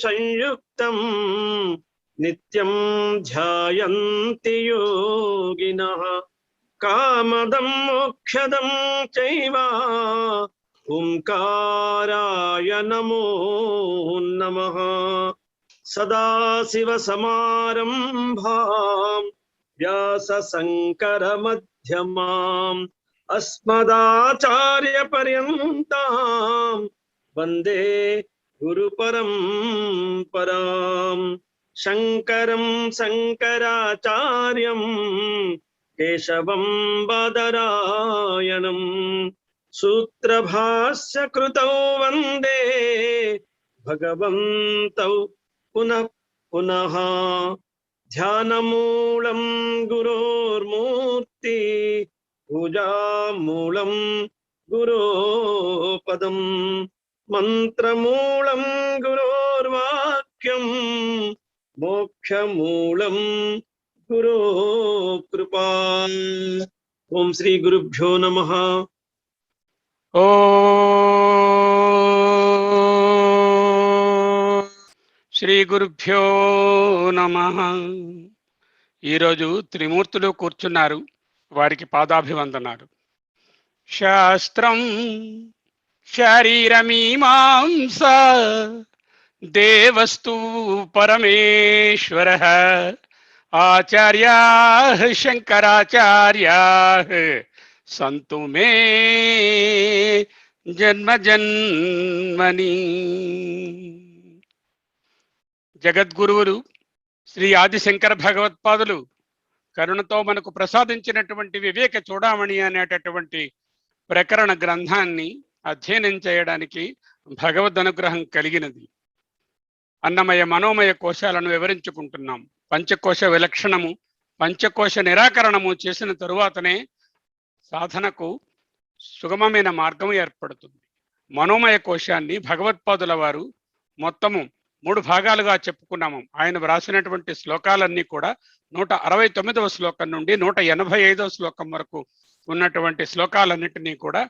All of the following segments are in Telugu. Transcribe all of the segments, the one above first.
संयुक्तं नित्यं ध्यायन्ति योगिनः कामदं मोक्षदं चैव ओंकाराय नमो नमः। सदाशिवसमारम्भां व्यासशङ्करमध्यमाम् अस्मदाचार्यपर्यन्तां वन्दे गुरुपरम्पराम्। शङ्करं शङ्कराचार्यं केशवं बादरायणं सूत्रभाष्य कृतौ वन्दे भगवन्तौ पुनः पुनः। ध्यानमूलं गुरोर्मूर्ति पूजामूलं गुरोपदं मंत्रमूलं गुरोर्वाक्यं मोक्षमूलं गुरो कृपा। ओम श्री गुरुभ्यो नमः। ఓ శ్రీ గురుభ్యో నమః. ఈరోజు త్రిమూర్తులు కూర్చున్నారు, వారికి పాదాభివందనాలు. శాస్త్రం శరీరమీమాంస దేవస్తు పరమేశ్వరః ఆచార్యాః శంకరాచార్యాః సంతు మే జన్మ జన్మని. జగద్గురువులు శ్రీ ఆదిశంకర భగవత్పాదులు కరుణతో మనకు ప్రసాదించినటువంటి వివేక చూడామణి అనేటటువంటి ప్రకరణ గ్రంథాన్ని అధ్యయనం చేయడానికి భగవద్ అనుగ్రహం కలిగినది. అన్నమయ మనోమయ కోశాలను వివరించుకుంటున్నాం. పంచకోశ విలక్షణము, పంచకోశ నిరాకరణము చేసిన తరువాతనే సాధనకు సుగమమైన మార్గం ఏర్పడుతుంది. మనోమయ కోశాన్ని భగవత్పాదుల వారు మొత్తము 3 భాగాలుగా చెప్పుకున్నాము. ఆయన వ్రాసినటువంటి శ్లోకాలన్నీ కూడా 169వ శ్లోకం నుండి 185వ శ్లోకం వరకు ఉన్నటువంటి శ్లోకాలన్నింటినీ కూడా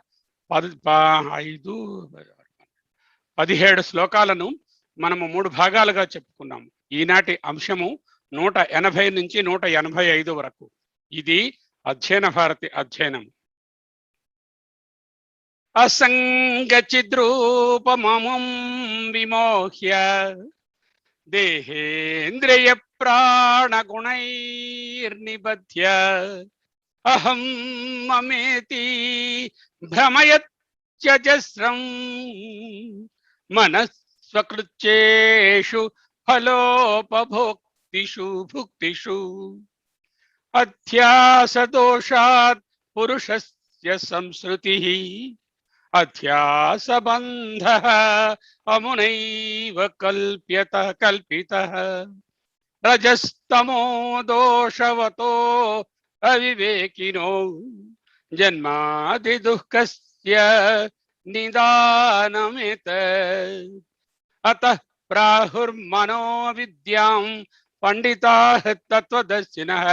17 శ్లోకాలను మనము 3 భాగాలుగా చెప్పుకున్నాము. ఈనాటి అంశము 180 నుంచి 185 వరకు. ఇది అధ్యయన భారతి అధ్యయనం. అసంగచిద్రూపమముం విమోహ్య దేహేంద్రియ ప్రాణగుణైర్నిబధ్య అహం మమేతి భ్రమయత్యజస్రం మనస్వకృచ్చేషు ఫలోపభోక్తిషు భుక్తిషు అధ్యాసదోషాత్ పురుషస్య సంస్మృతిః అధ్యాసబంధః అమునైవ కల్పితః రజస్తమో దోషవతో అవివేకినో జన్మాది దుఃఖస్య నిదానమేతత్ అతః ప్రాహుర్మనో విద్యాం పండితాః తత్వదర్శినః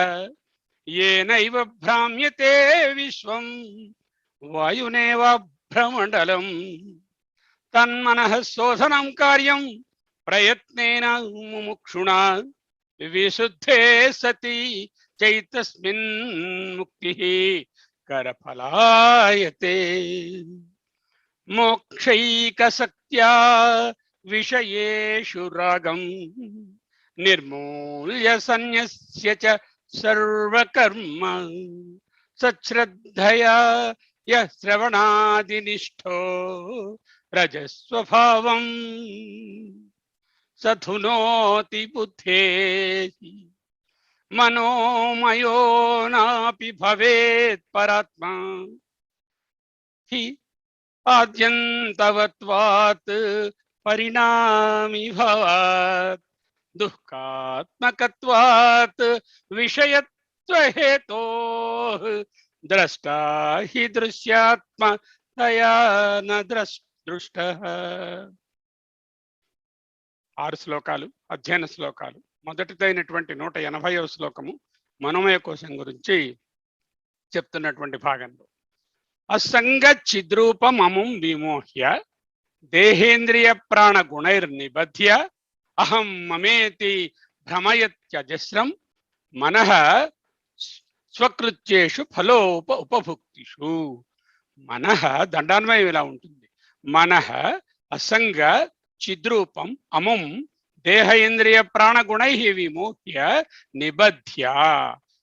येनैव भ्राम्यते विश्वं वायुनेव भ्रमण्डलं तन्मनः शोधनं कार्यं प्रयत्नेन मुमुक्षुणा विशुद्धे सति चैतस्मिन् मुक्तिः करफलायते मोक्षैकशक्त्या विषयेषु रागं निर्मूल्य सन्न्यस्य च सर्वकर्म सच्छ्रद्धया यः श्रवणादिनिष्ठो रजस्वभावं सधुनोति बुद्धेः मनोमयो नापि भवेत् परात्मा हि आद्यन्तवत्वात् परिणामी भवात् दुःखात्मकत्वात् विषयत्वहेतोः द्रष्टा हि दृश्यात्मतया न दृष्टः. 6 శ్లోకాలు అధ్యయన శ్లోకాలు. మొదటిదైనటువంటి 180వ శ్లోకము మనోమయ కోశం గురించి చెప్తున్నటువంటి భాగంలో అసంగ చిద్రూపమముం విమోహ్య దేహేంద్రియ ప్రాణ గుణైర్నిబధ్య అహం మమేతి భ్రమయత్యజస్రం మనః స్వకృత్యేషు ఉపభుక్తిషు. మనః దండాన్వయం ఇలా ఉంటుంది. మనః అసంగ చిద్రూపం అముం దేహ ఇంద్రియ ప్రాణగుణై విమోహ్య నిబధ్య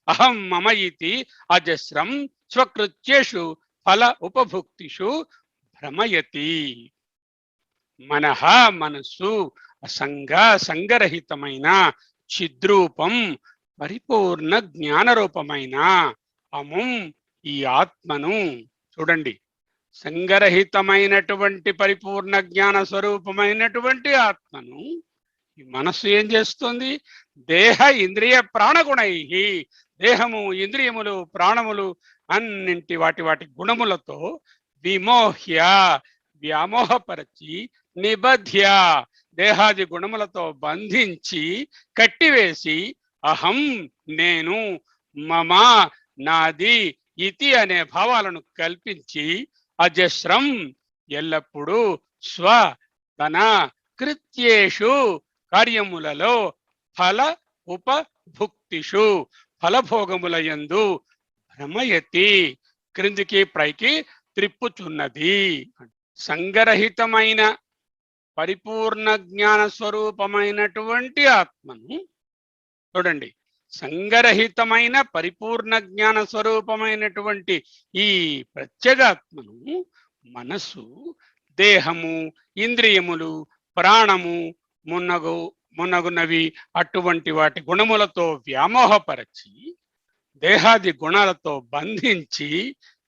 అహం మమ ఇతి అజస్రం స్వకృత్యేషు ఫల ఉపభుక్తిషు భ్రమయతి. మనః మనస్సు అసంగ సంగరహితమైన చిద్రూపం పరిపూర్ణ జ్ఞానరూపమైన అముం ఈ ఆత్మను చూడండి. సంగరహితమైనటువంటి పరిపూర్ణ జ్ఞాన స్వరూపమైనటువంటి ఆత్మను ఈ మనస్సు ఏం చేస్తుంది? దేహ ఇంద్రియ ప్రాణగుణై, దేహము ఇంద్రియములు ప్రాణములు అన్నింటి వాటి గుణములతో విమోహ్య వ్యామోహపరచి నిబధ్య దేహాది గుణములతో బంధించి కట్టివేసి అహం నేను మమ నాది ఇతి అనే భావాలను కల్పించి అజస్రం ఎల్లప్పుడూ స్వ తన కృత్యేషు కార్యములలో ఫల ఉపభుక్తిషు ఫలభోగముల యందు భ్రమయతి క్రిందికి పైకి త్రిప్పుచున్నది. సంగరహితమైన పరిపూర్ణ జ్ఞాన స్వరూపమైనటువంటి ఆత్మను చూడండి. సంగరహితమైన పరిపూర్ణ జ్ఞాన స్వరూపమైనటువంటి ఈ ప్రత్యేగాత్మను మనస్సు దేహము ఇంద్రియములు ప్రాణము మున్నగునవి అటువంటి వాటి గుణములతో వ్యామోహపరచి దేహాది గుణాలతో బంధించి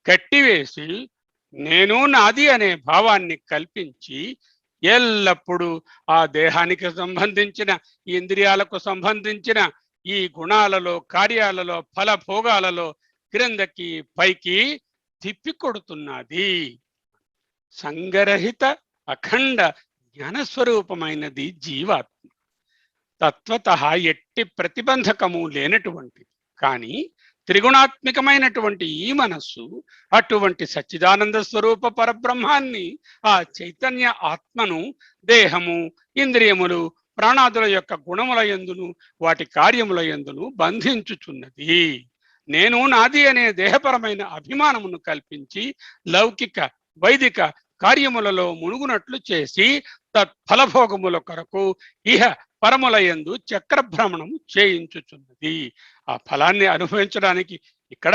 కట్టివేసి నేను నాది అనే భావాన్ని కల్పించి ఎల్లప్పుడూ ఆ దేహానికి సంబంధించిన ఇంద్రియాలకు సంబంధించిన ఈ గుణాలలో కార్యాలలో ఫలభోగాలలో క్రిందకి పైకి తిప్పికొడుతున్నది. సంగరహిత అఖండ జ్ఞానస్వరూపమైనది జీవాత్మ. తత్వత ఎట్టి ప్రతిబంధకము లేనటువంటిది. కానీ త్రిగుణాత్మికమైనటువంటి ఈ మనస్సు అటువంటి సచ్చిదానంద స్వరూప పరబ్రహ్మాన్ని ఆ చైతన్య ఆత్మను దేహము ఇంద్రియములు ప్రాణాదుల యొక్క గుణముల యందును వాటి కార్యముల యందును బంధించుచున్నది. నేను నాది అనే దేహపరమైన అభిమానమును కల్పించి లౌకిక వైదిక కార్యములలో మునుగునట్లు చేసి తత్ఫలభోగముల కొరకు ఇహ పరముల యందు చక్రభ్రమణము చేయించుచున్నది. ఆ ఫలాన్ని అనుభవించడానికి ఇక్కడ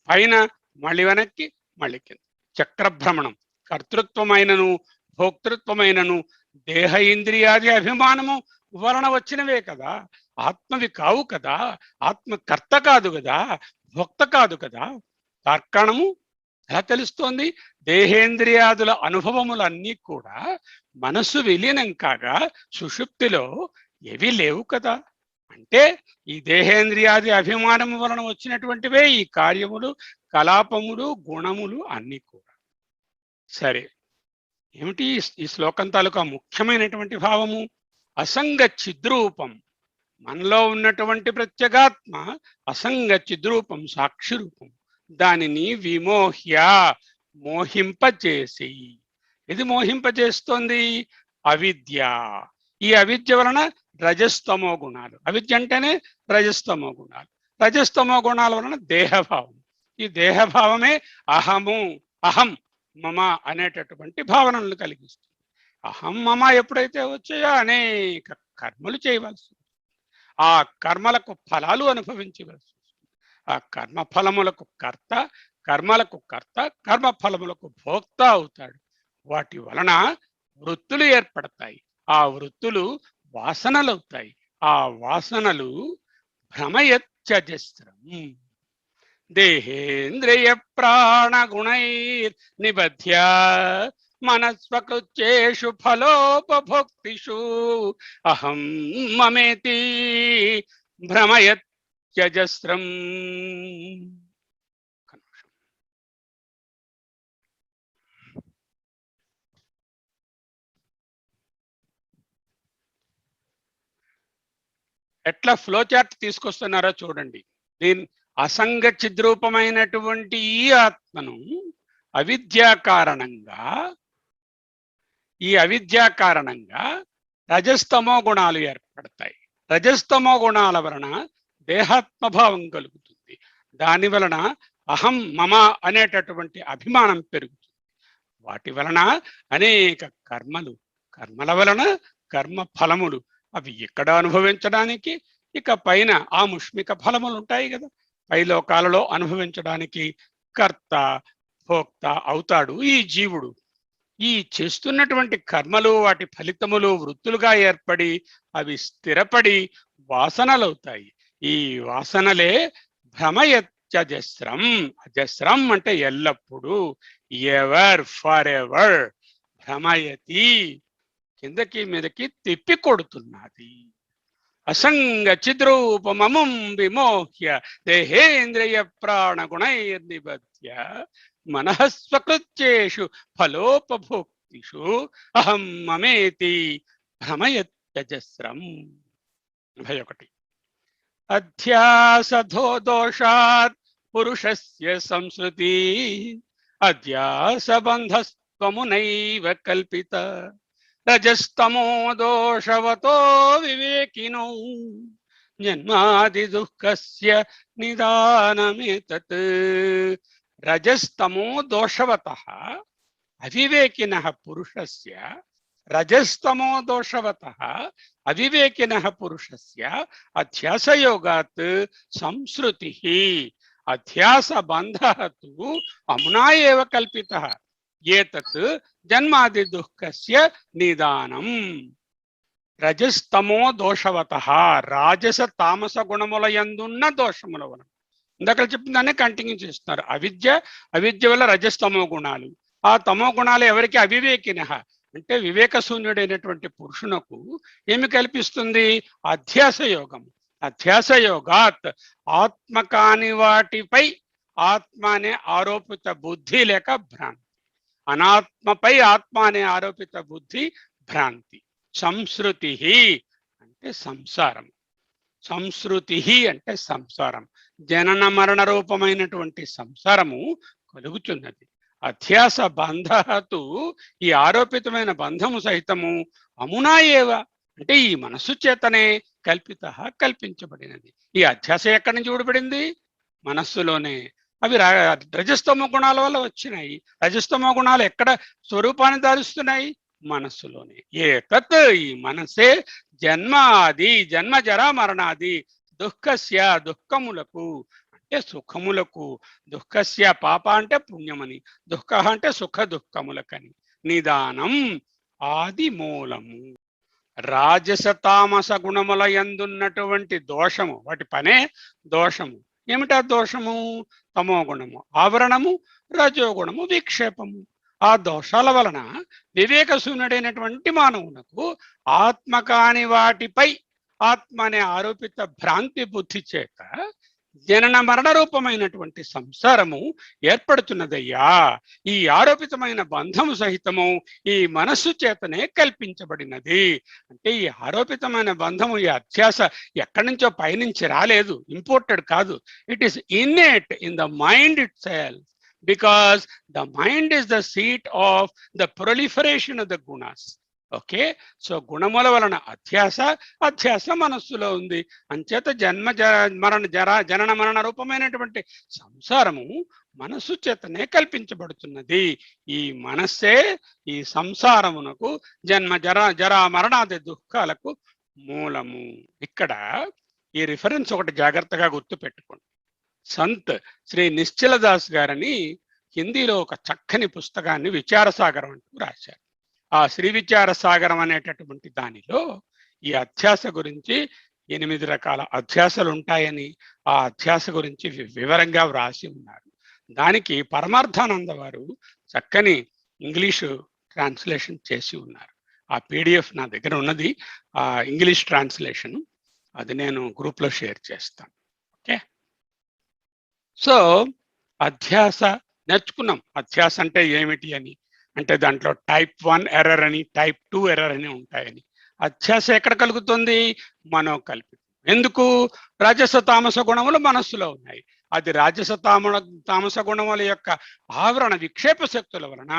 పైన మళ్ళీ వెనక్కి మళ్ళీ కింద చక్రభ్రమణం. కర్తృత్వమైనను భోక్తృత్వమైనను దేహ ఇంద్రియాది అభిమానము వలన వచ్చినవే కదా, ఆత్మవి కావు కదా. ఆత్మ కర్త కాదు కదా, భోక్త కాదు కదా. తర్కణము ఎలా తెలుస్తోంది? దేహేంద్రియాదుల అనుభవములన్నీ కూడా మనస్సు విలీనం కాగా సుషుప్తిలో ఏవి లేవు కదా. అంటే ఈ దేహేంద్రియాది అభిమానము వలన వచ్చినటువంటివే ఈ కార్యములు కలాపములు గుణములు అన్నీ కూడా. సరే, ఏమిటి ఈ శ్లోకం తాలూకా ముఖ్యమైనటువంటి భావము? అసంగ చిద్రూపం. మనలో ఉన్నటువంటి ప్రత్యేగాత్మ అసంగ చిద్రూపం, సాక్షి రూపం. దానిని విమోహ్య మోహింపచేసి. ఇది మోహింపచేస్తోంది అవిద్య. ఈ అవిద్య వలన రజస్తమో గుణాలు. అవిద్య అంటేనే రజస్తమో గుణాలు. రజస్తమో గుణాల వలన దేహభావం. ఈ దేహభావమే అహము అహం మమ అనేటటువంటి భావనలను కలిగిస్తుంది. అహం మమ ఎప్పుడైతే వచ్చాయో అనేక కర్మలు చేయవలసి, ఆ కర్మలకు ఫలాలు అనుభవించవలసి, ఆ కర్మఫలములకు కర్త, కర్మలకు కర్త, కర్మఫలములకు భోక్త అవుతాడు. వాటి వలన వృత్తులు ఏర్పడతాయి. ఆ వృత్తులు వాసనలు అవుతాయి. ఆ వాసనలు భ్రమయత్యజస్రం. దేహేంద్రియ ప్రాణగుణైర్ నిబధ్య మనస్వకృత్యేషు ఫలోపభోక్తిషు అహం మమేతి భ్రమయత్యజస్రం. ఎట్లా ఫ్లో చార్ట్ తీసుకొస్తున్నారో చూడండి. దీని అసంగ చిద్రూపమైనటువంటి ఈ ఆత్మను అవిద్యా కారణంగా రజస్తమో గుణాలు ఏర్పడతాయి. రజస్తమో గుణాల వలన దేహాత్మభావం కలుగుతుంది. దాని వలన అహం మమ అనేటటువంటి అభిమానం పెరుగుతుంది. వాటి వలన అనేక కర్మల వలన కర్మ ఫలములు అవి ఇక్కడ అనుభవించడానికి, ఇక పైన ఆ ముష్మిక ఫలములు ఉంటాయి కదా, పై లోకాలలో అనుభవించడానికి కర్త భోక్త అవుతాడు ఈ జీవుడు. ఈ చేస్తున్నటువంటి కర్మలు వాటి ఫలితములు వృత్తులుగా ఏర్పడి అవి స్థిరపడి వాసనలవుతాయి. ఈ వాసనలే భ్రమయత్యజస్రం. అజస్రం అంటే ఎల్లప్పుడూ, ఎవర్, ఫర్ ఎవర్. భ్రమయతి కిందకి మీదకి తిప్పి కొడుతున్నది. అసంగ చిద్రూపమముం విమోహ్య దేహేంద్రియ ప్రాణగుణైర్నిబధ్య మనఃస్వకృత్యేషు ఫలోపభోక్తిషు అహం మమేతి భ్రమయత్యజస్రం. 21. అధ్యాసధో దోషాత్ పురుషస్య సంస్కృతి అధ్యాసబంధస్త్వమునైవ కల్పిత రజస్తమో దోషవతో వివేకినో జన్మాది దుఃఖస్య నిదానమేతత్. రజస్తమో దోషవతః అవివేకినః పురుషస్య, రజస్తమో దోషవతః అవివేకినః పురుషస్య అధ్యాసయోగాత్ సంస్కృతిః అధ్యాసబంధః తు అమునా ఏవ కల్పితః ఏతత్ జన్మాది దుఃఖస్య నిదానం. రజస్తమో దోషవతః రాజస తామస గుణముల యందున్న దోషముల వలన, ఇందాక చెప్పిందాన్ని కంటిన్యూ చేస్తున్నారు. అవిద్య వల్ల రజస్తమో గుణాలు. ఆ తమో గుణాలు ఎవరికి? అవివేకినః అంటే వివేక శూన్యుడైనటువంటి పురుషునకు ఏమి కల్పిస్తుంది? అధ్యాస యోగం. అధ్యాస యోగాత్ ఆత్మ కాని వాటిపై ఆత్మ అనే ఆరోపిత బుద్ధి లేక భ్రాంతి, అనాత్మపై ఆత్మ అనే ఆరోపిత బుద్ధి భ్రాంతి. సంస్కృతి అంటే సంసారం. సంస్కృతి అంటే సంసారం, జనన మరణ రూపమైనటువంటి సంసారము కలుగుతున్నది. అధ్యాస బంధతు ఈ ఆరోపితమైన బంధము సహితము అమునా ఏవ అంటే ఈ మనస్సు చేతనే కల్పించబడినది. ఈ అధ్యాస ఎక్కడి నుంచి ఊడిపడింది? మనస్సులోనే. అవి రజస్తమో గుణాల వల్ల వచ్చినాయి. రజస్తమో గుణాలు ఎక్కడ స్వరూపాన్ని దారుస్తున్నాయి? మనస్సులోనే. ఏతత్ ఈ మనసే జన్మాది జన్మ జరా మరణాది దుఃఖస్య దుఃఖములకు అంటే సుఖములకు, దుఃఖస్య పాప అంటే పుణ్యమని, దుఃఖ అంటే సుఖ దుఃఖములకని, నిదానం ఆది మూలము. రాజస తామస గుణముల యందున్నటువంటి దోషము, వాటి పనే దోషము. ఏమిటా దోషము? తమో గుణము ఆవరణము, రజోగుణము విక్షేపము. ఆ దోషాల వలన వివేక శూన్యుడైనటువంటి మానవునకు ఆత్మ కాని వాటిపై ఆత్మ అనే ఆరోపిత భ్రాంతి బుద్ధి చేత జనన మరణ రూపమైనటువంటి సంసారము ఏర్పడుతున్నదయ్యా. ఈ ఆరోపితమైన బంధము సహితము ఈ మనస్సు చేతనే కల్పించబడినది. అంటే ఈ ఆరోపితమైన బంధము, ఈ అధ్యాస ఎక్కడి నుంచో పైనుంచి రాలేదు, ఇంపోర్టెడ్ కాదు. It is innate in the mind it self, because the mind is the seat of the proliferation of the gunas. Okay, so గుణముల వలన అధ్యాస మనస్సులో ఉంది. అంచేత జనన మరణ రూపమైనటువంటి సంసారము మనస్సు చేతనే కల్పించబడుతున్నది. ఈ మనస్సే ఈ సంసారమునకు జన్మ జరా మరణాది దుఃఖాలకు మూలము. ఇక్కడ ఈ రిఫరెన్స్ ఒకటి జాగ్రత్తగా గుర్తుపెట్టుకోండి. సంత్ శ్రీ నిశ్చలదాస్ గారని హిందీలో ఒక చక్కని పుస్తకాన్ని విచారసాగరం అంటూ రాశారు. ఆ శ్రీ విచారసాగరం అనేటటువంటి దానిలో ఈ అధ్యాస గురించి 8 రకాల అధ్యాసలు ఉంటాయని, ఆ అధ్యాస గురించి వివరంగా వ్రాసి ఉన్నారు. దానికి పరమార్థానంద వారు చక్కని ఇంగ్లీషు ట్రాన్స్లేషన్ చేసి ఉన్నారు. ఆ PDF నా దగ్గర ఉన్నది, ఆ ఇంగ్లీష్ ట్రాన్స్లేషన్. అది నేను గ్రూప్లో షేర్ చేస్తాను. ఓకే, సో అధ్యాస నేర్చుకున్నాం. అధ్యాస అంటే ఏమిటి అని, అంటే దాంట్లో టైప్ 1 ఎర్రర్ అని, టైప్ 2 ఎర్రర్ అని ఉంటాయని. అధ్యాస ఎక్కడ కలుగుతుంది? మనోకల్పితం. ఎందుకు? రాజస తామస గుణములు మనస్సులో ఉన్నాయి. అది రాజస తామస గుణముల యొక్క ఆవరణ విక్షేప శక్తుల వలన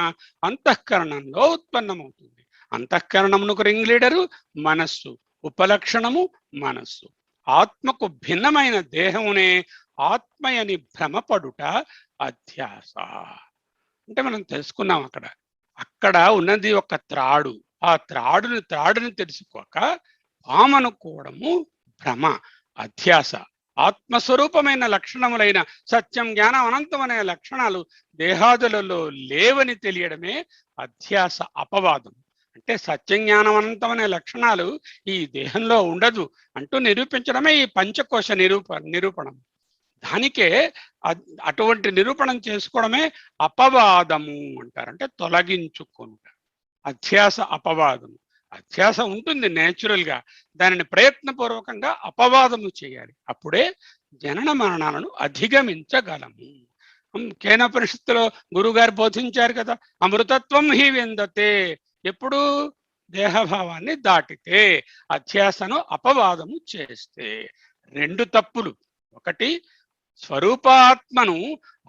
అంతఃకరణంలో ఉత్పన్నమవుతుంది. అంతఃకరణమునకు రింగ్ లీడరు మనస్సు, ఉపలక్షణము మనస్సు. ఆత్మకు భిన్నమైన దేహమునే ఆత్మయని భ్రమపడుట అధ్యాస. అంటే మనం తెలుసుకున్నాం అక్కడ ఉన్నది ఒక త్రాడు. ఆ త్రాడుని తెలుసుకోక పామనుకోవడము భ్రమ, అధ్యాస. ఆత్మస్వరూపమైన లక్షణములైన సత్యం, జ్ఞానం, అనంతం అనే లక్షణాలు దేహాదులలో లేవని తెలియడమే అధ్యాస, అపవాదం. అంటే సత్యం, జ్ఞానం, అనంతం అనే లక్షణాలు ఈ దేహంలో ఉండదు అంటూ నిరూపించడమే ఈ పంచకోశ నిరూపణం. దానికే అటువంటి నిరూపణం చేసుకోవడమే అపవాదము అంటారు. అంటే తొలగించుకుంట. అధ్యాస అపవాదము. అధ్యాస ఉంటుంది నేచురల్ గా, దానిని ప్రయత్నపూర్వకంగా అపవాదము చేయాలి. అప్పుడే జనన మరణాలను అధిగమించగలము. కేనోపనిషత్తులో గురుగారు బోధించారు కదా, అమృతత్వం హి విందతే. ఎప్పుడు దేహభావాన్ని దాటితే, అధ్యాసను అపవాదము చేస్తే. రెండు తప్పులు. ఒకటి, స్వరూపాత్మను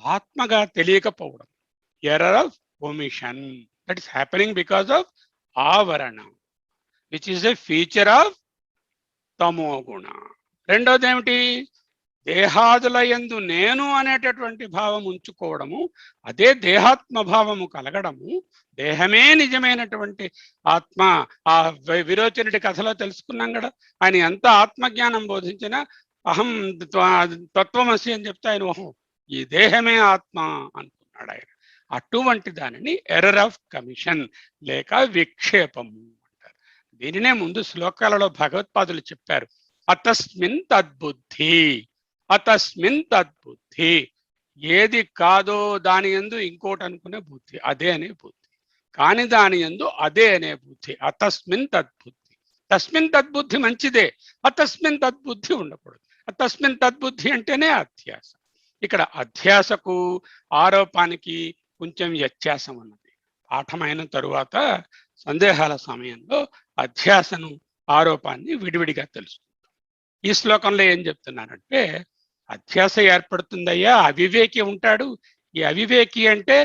ఆత్మగా తెలియకపోవడం, error of omission. That is happening because of ఆవరణ, which is a feature of తమోగుణ. రెండోది ఏమిటి? దేహాదుల యందు నేను అనేటటువంటి భావం ఉంచుకోవడము, అదే దేహాత్మ భావము కలగడము. దేహమే నిజమైనటువంటి ఆత్మ. ఆ విరోచనుడి కథలో తెలుసుకున్నాం కదా, ఆయన ఎంత ఆత్మజ్ఞానం బోధించినా అహం తత్వమసి అని చెప్తే ఆయన ఓహో ఈ దేహమే ఆత్మ అనుకున్నాడు ఆయన. అటువంటి దానిని ఎర్రర్ ఆఫ్ కమిషన్ లేక విక్షేపము అంటారు. దీనినే ముందు శ్లోకాలలో భగవత్పాదులు చెప్పారు. అతస్మిన్ తద్బుద్ధి, అతస్మిన్ తద్బుద్ధి. ఏది కాదో దాని యందు ఇంకోటి అనుకునే బుద్ధి, అదే అనే బుద్ధి. కాని దాని యందు అదే అనే బుద్ధి. అతస్మిన్ తద్బుద్ధి. తస్మిన్ తద్బుద్ధి మంచిదే, అతస్మిన్ తద్బుద్ధి ఉండకూడదు. తస్మిన్ తద్బుద్ధి అంటేనే అధ్యాస. ఇక్కడ అధ్యాసకు ఆరోపానికి కొంచెం వ్యత్యాసం ఉన్నది. పాఠమైన తరువాత సందేహాల సమయంలో అధ్యాసను, ఆరోపాన్ని విడివిడిగా తెలుసుకుంటాం. ఈ శ్లోకంలో ఏం చెప్తున్నారంటే, అధ్యాస ఏర్పడుతుందయ్యా, అవివేకి ఉంటాడు. ఈ అవివేకి అంటే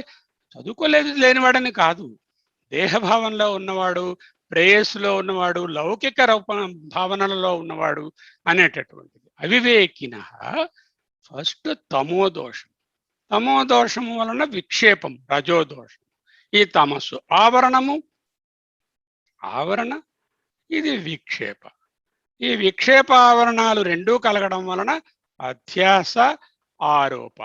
చదువుకోలేదు లేనివాడని కాదు, దేహభావంలో ఉన్నవాడు, ప్రేయస్సులో ఉన్నవాడు, లౌకిక భావనలలో ఉన్నవాడు అనేటటువంటిది. అవివేకిన ఫస్ట్ తమోదోషం. తమోదోషము వలన విక్షేపం, రజోదోషం. ఈ తమస్సు ఆవరణ, ఇది విక్షేప. ఈ విక్షేప ఆవరణాలు రెండూ కలగడం వలన అధ్యాస ఆరోప,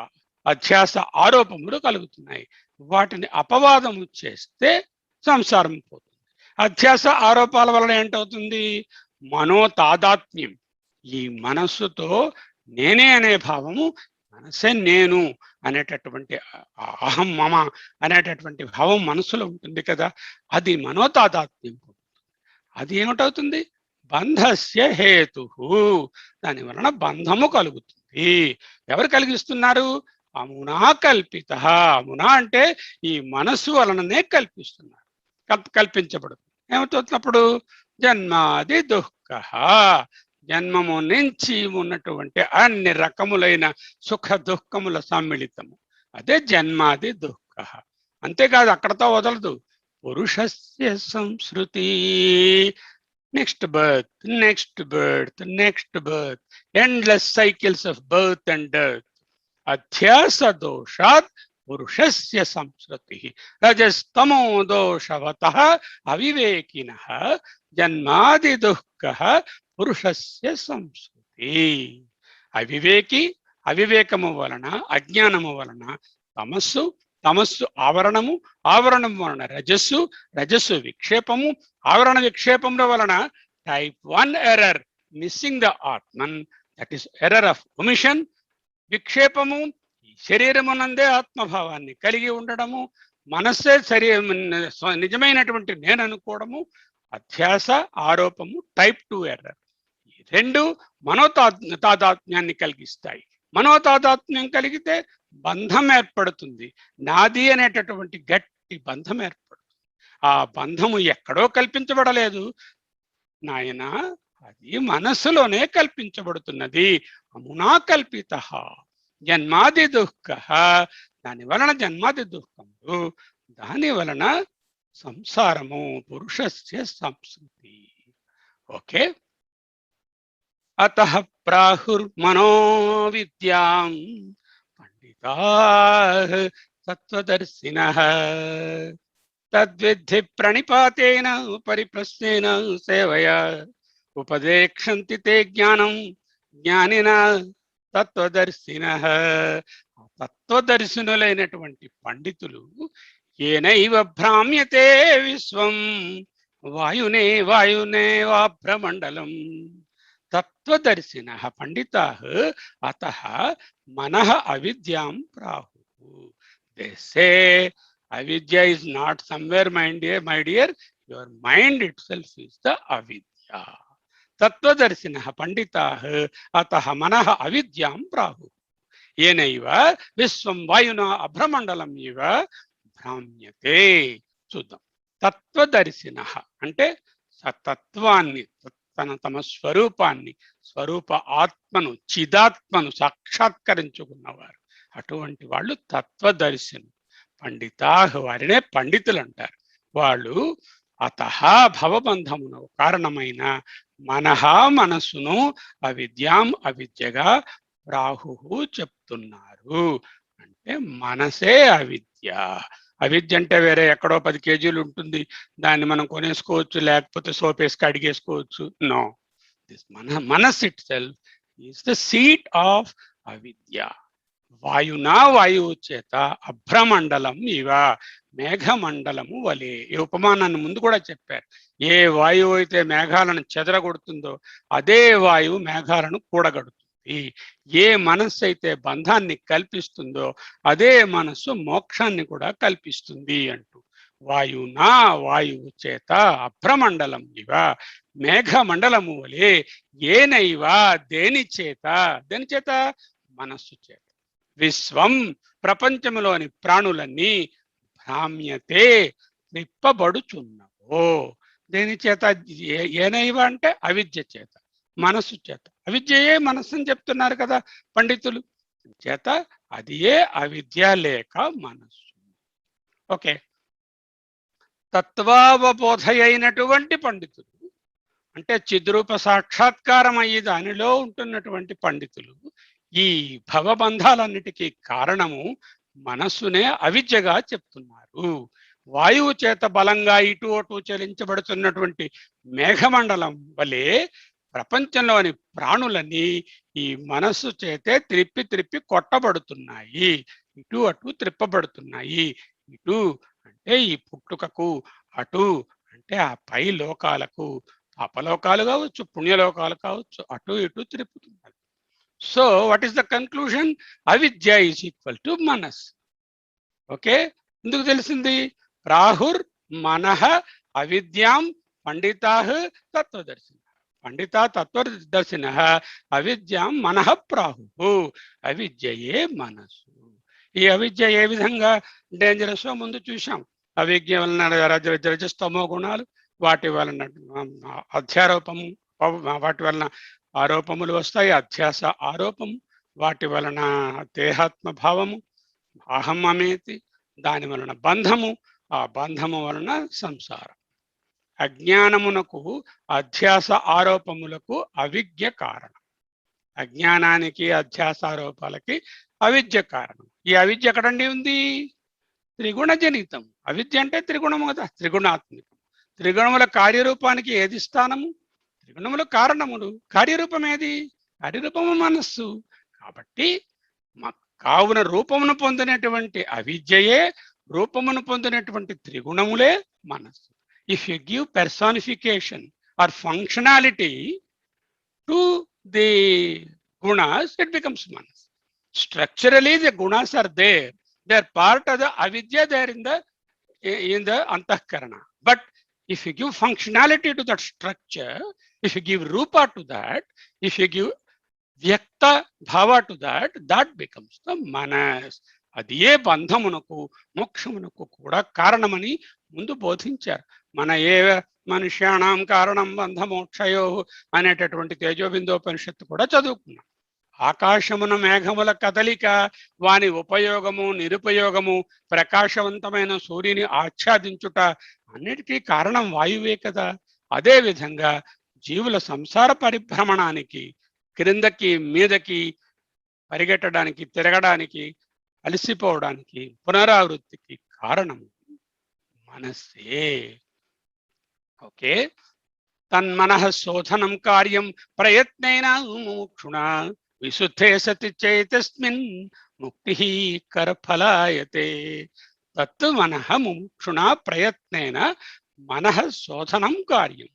అధ్యాస ఆరోపములు కలుగుతున్నాయి. వాటిని అపవాదము చేస్తే సంసారం పోతుంది. అధ్యాస ఆరోపాల వలన ఏంటవుతుంది? మనోతాదాత్మ్యం. ఈ మనస్సుతో నేనే అనే భావము, మనసే నేను అనేటటువంటి అహం మమ అనేటటువంటి భావం మనసులో ఉంటుంది కదా, అది మనోతాదాత్మ్యం. అది ఏమిటవుతుంది? బంధస్య హేతు. దాని వలన బంధము కలుగుతుంది. ఎవరు కలిగిస్తున్నారు? అమునా కల్పిత. అమునా అంటే ఈ మనస్సు వలననే కల్పించబడుతుంది. ఏమవుతున్నప్పుడు జన్మాది దుఃఖ. జన్మము నుంచి ఉన్నటువంటి అన్ని రకములైన సుఖ దుఃఖముల సమ్మిళితము, అదే జన్మాది దుఃఖ. అంతేకాదు, అక్కడతో వదలదు. పురుషస్య సంస్కృతి, next birth, next birth, next birth, endless cycles of birth and death. అధ్యాస దోషాత్ పురుషస్య సంస్కృతి. రజస్తమో దోషవతః అవివేకినః జన్మాది దుఃఖః పురుషస్య సంస్కృతి. అవివేకము వలన, అజ్ఞానము వలన తమస్సు ఆవరణము, ఆవరణం వలన రజస్సు విక్షేపము, ఆవరణ విక్షేపముల వలన type 1 error, missing the Atman, that is error of omission. విక్షేపము శరీరమునందే ఆత్మభావాన్ని కలిగి ఉండడము, మనస్సే నిజమైనటువంటి నేను అనుకోవడము. అధ్యాస ఆరోపము టైప్ 2 ఎర్రర్. ఈ రెండు మనోతాదాత్మ్యాన్ని కలిగిస్తాయి. మనోతాదాత్మ్యం కలిగితే బంధం ఏర్పడుతుంది. నాది అనేటటువంటి గట్టి బంధం ఏర్పడుతుంది. ఆ బంధము ఎక్కడో కల్పించబడలేదు నాయన, అది మనస్సులోనే కల్పించబడుతున్నది. అమునా కల్పిత జన్మాది దుఃఖ. దాని వలన జన్మాది దుఃఖములు, దాని వలన సంసారము పురుషస్య సంస్కృతి. ఓకే. అతః ప్రాహుర్మనో విద్యాం పండితాః తత్వదర్శినః తద్విద్ధి ప్రణిపాతేన పరిప్రశ్నేన సేవయా ఉపదేక్షంతి తే జ్ఞానం జ్ఞానినా తత్వదర్శినః. తత్వదర్శినులైనటువంటి పండితులు ఏనైవ భ్రామ్యతే విశ్వం వాయునే వాయునే వా భ్రమండలం. తత్వదర్శినః పండితాః అతః మనః అవిద్యాం ప్రాహుః. దే సే అవిద్య is not somewhere, my dear, your mind itself is the avidya. తత్వదర్శినః పండితాః అతః మనః అవిద్యాం ప్రాహుః ఏనైవ విశ్వం వాయునా అభ్రమండలం ఇవ భ్రామ్యతే. చూద్దాం. తత్వదర్శినః అంటే తత్వాన్ని, తమ స్వరూపాన్ని, స్వరూప ఆత్మను, చిదాత్మను సాక్షాత్కరించుకున్నవారు, అటువంటి వాళ్ళు తత్వదర్శిను. పండితాః వారినే పండితులు అంటారు. వాళ్ళు అతః భవబంధమును కారణమైన మనః మనస్సును అవిద్యాం అవిద్యగా ప్రాహుః చెప్తున్నారు. అంటే మనసే అవిద్య. అవిద్య అంటే వేరే ఎక్కడో 10 కేజీలు ఉంటుంది, దాన్ని మనం కొనేసుకోవచ్చు, లేకపోతే సోపేసి కడిగేసుకోవచ్చు. No, this manas itself is the seat of avidya. వాయునా వాయువు చేత అభ్రమండలం ఇవ మేఘమండలము వలె. ఈ ఉపమానాన్ని ముందు కూడా చెప్పారు. ఏ వాయువు అయితే మేఘాలను చెదరగొడుతుందో అదే వాయువు మేఘాలను కూడగడుతుంది. ఏ మనస్సు అయితే బంధాన్ని కల్పిస్తుందో అదే మనస్సు మోక్షాన్ని కూడా కల్పిస్తుంది అంటూ, వాయునా వాయువు చేత అభ్రమండలం ఇవ మేఘమండలము వలె ఏనైవ దేని చేత, దేని చేత? మనస్సు చేత. విశ్వం ప్రపంచములోని ప్రాణులన్నీ భ్రామ్యతే త్రిప్పబడుచున్నవో. దేని చేత? ఏనైవ అంటే అవిద్య చేత, మనస్సు చేత. అవిద్యయే మనస్సు అని చెప్తున్నారు కదా పండితులు. చేత అది ఏ అవిద్య లేక మనస్సు. ఓకే. తత్వావబోధ అయినటువంటి పండితులు అంటే చిద్రూప సాక్షాత్కారం అయ్యి దానిలో ఉంటున్నటువంటి పండితులు ఈ భవబంధాలన్నిటికీ కారణము మనస్సునే అవిద్యగా చెప్తున్నారు. వాయువు చేత బలంగా ఇటు అటు చలించబడుతున్నటువంటి మేఘమండలం వలె ప్రపంచంలోని ప్రాణులన్నీ ఈ మనస్సు చేతే త్రిప్పి త్రిప్పి కొట్టబడుతున్నాయి, ఇటు అటు త్రిప్పబడుతున్నాయి. ఇటు అంటే ఈ పుట్టుకకు, అటు అంటే ఆ పై లోకాలకు, అపలోకాలు కావచ్చు, పుణ్యలోకాలు కావచ్చు, అటు ఇటు త్రిప్పుతున్నారు. So what is the conclusion? Avidya is equal to manas. Okay. ఎందుకు తెలిసింది? ప్రాహుర్ మనః అవిద్యాం పండితాః తత్వదర్శినః. పండితా తత్వదర్శినః అవిద్యాం మనః ప్రాహుః. అవిద్యయే మనస్సు. ఈ అవిద్య ఏ విధంగా డేంజరస్ ముందు చూశాం. అవిద్య వలన రజస్తమో గుణాలు, వాటి వలన అధ్యారోపము, వాటి వలన ఆరోపములు వస్తాయి, అధ్యాస ఆరోపము, వాటి వలన దేహాత్మ భావము, అహం అమేతి, దాని వలన బంధము, ఆ బంధము వలన సంసారం. అజ్ఞానమునకు అధ్యాస ఆరోపములకు అవిద్య కారణం. అజ్ఞానానికి అధ్యాసారోపాలకి అవిద్య కారణం. ఈ అవిద్య ఎక్కడండి ఉంది? త్రిగుణ జనితం. అవిద్య అంటే త్రిగుణము కదా, త్రిగుణాత్మికం. త్రిగుణముల కార్యరూపానికి ఏది స్థానము? త్రిగుణములు కారణములు. కార్యరూపం ఏది? కార్యరూపము మనస్సు. కాబట్టి కావున రూపమును పొందినటువంటి అవిద్యయే, రూపమును పొందినటువంటి త్రిగుణములే మనస్సు. If you give personification or functionality to the gunas, it becomes manas. Structurally the gunas are there, they are part of the avidya there in the antahkarana. But if you give functionality to that structure, if you give rupa to that, if you give vyakta bhava to that, that becomes the manas. అది ఏ బంధమునకు మోక్షమునకు కూడా కారణమని ముందు బోధించారు. మన ఏ మనుష్యాణం కారణం బంధమోక్షయో అనేటటువంటి తేజోబిందోపనిషత్తు కూడా చదువుకున్నాం. ఆకాశమున మేఘముల కదలిక, వాని ఉపయోగము నిరుపయోగము, ప్రకాశవంతమైన సూర్యుని ఆచ్ఛాదించుట అన్నిటికీ కారణం వాయువే కదా. అదే విధంగా జీవుల సంసార పరిభ్రమణానికి, క్రిందకి మీదకి పరిగెట్టడానికి, తిరగడానికి, అలసిపోవడానికి, పునరావృత్తికి కారణం మనస్సే. ఓకే. తన్మనః శోధనం కార్యం ప్రయత్నేన ముముక్షుణా విశుద్ధే సతి చేతస్మిన్ ముక్తి కరఫలాయతే. తత్ మనః ముముక్షుణా ప్రయత్నేన మనః శోధనం కార్యం.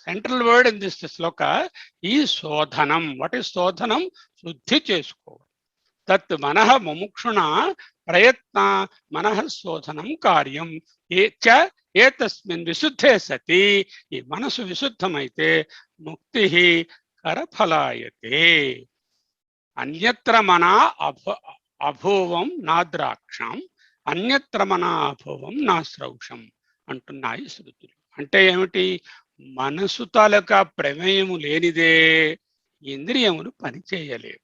సెంట్రల్ వర్డ్ ఇన్ దిస్ శ్లోక ఈ శోధనం. What is శోధనం? శుద్ధి చేసుకోవడం. తత్ మనః ముముక్షుణ ప్రయత్న మనః శోధనం కార్యం. ఏతస్మిన్ విశుద్ధే సతి, ఈ మనసు విశుద్ధమైతే ముక్తి కరఫలాయతే. అన్యత్ర మన అభూవం నా ద్రాక్షం, అన్యత్ర మన అభూవం నా శ్రౌషం అంటున్నాయి శృతులు. అంటే ఏమిటి? మనసు తాలూకా ప్రమేయము లేనిదే ఇంద్రియములు పనిచేయలేవు.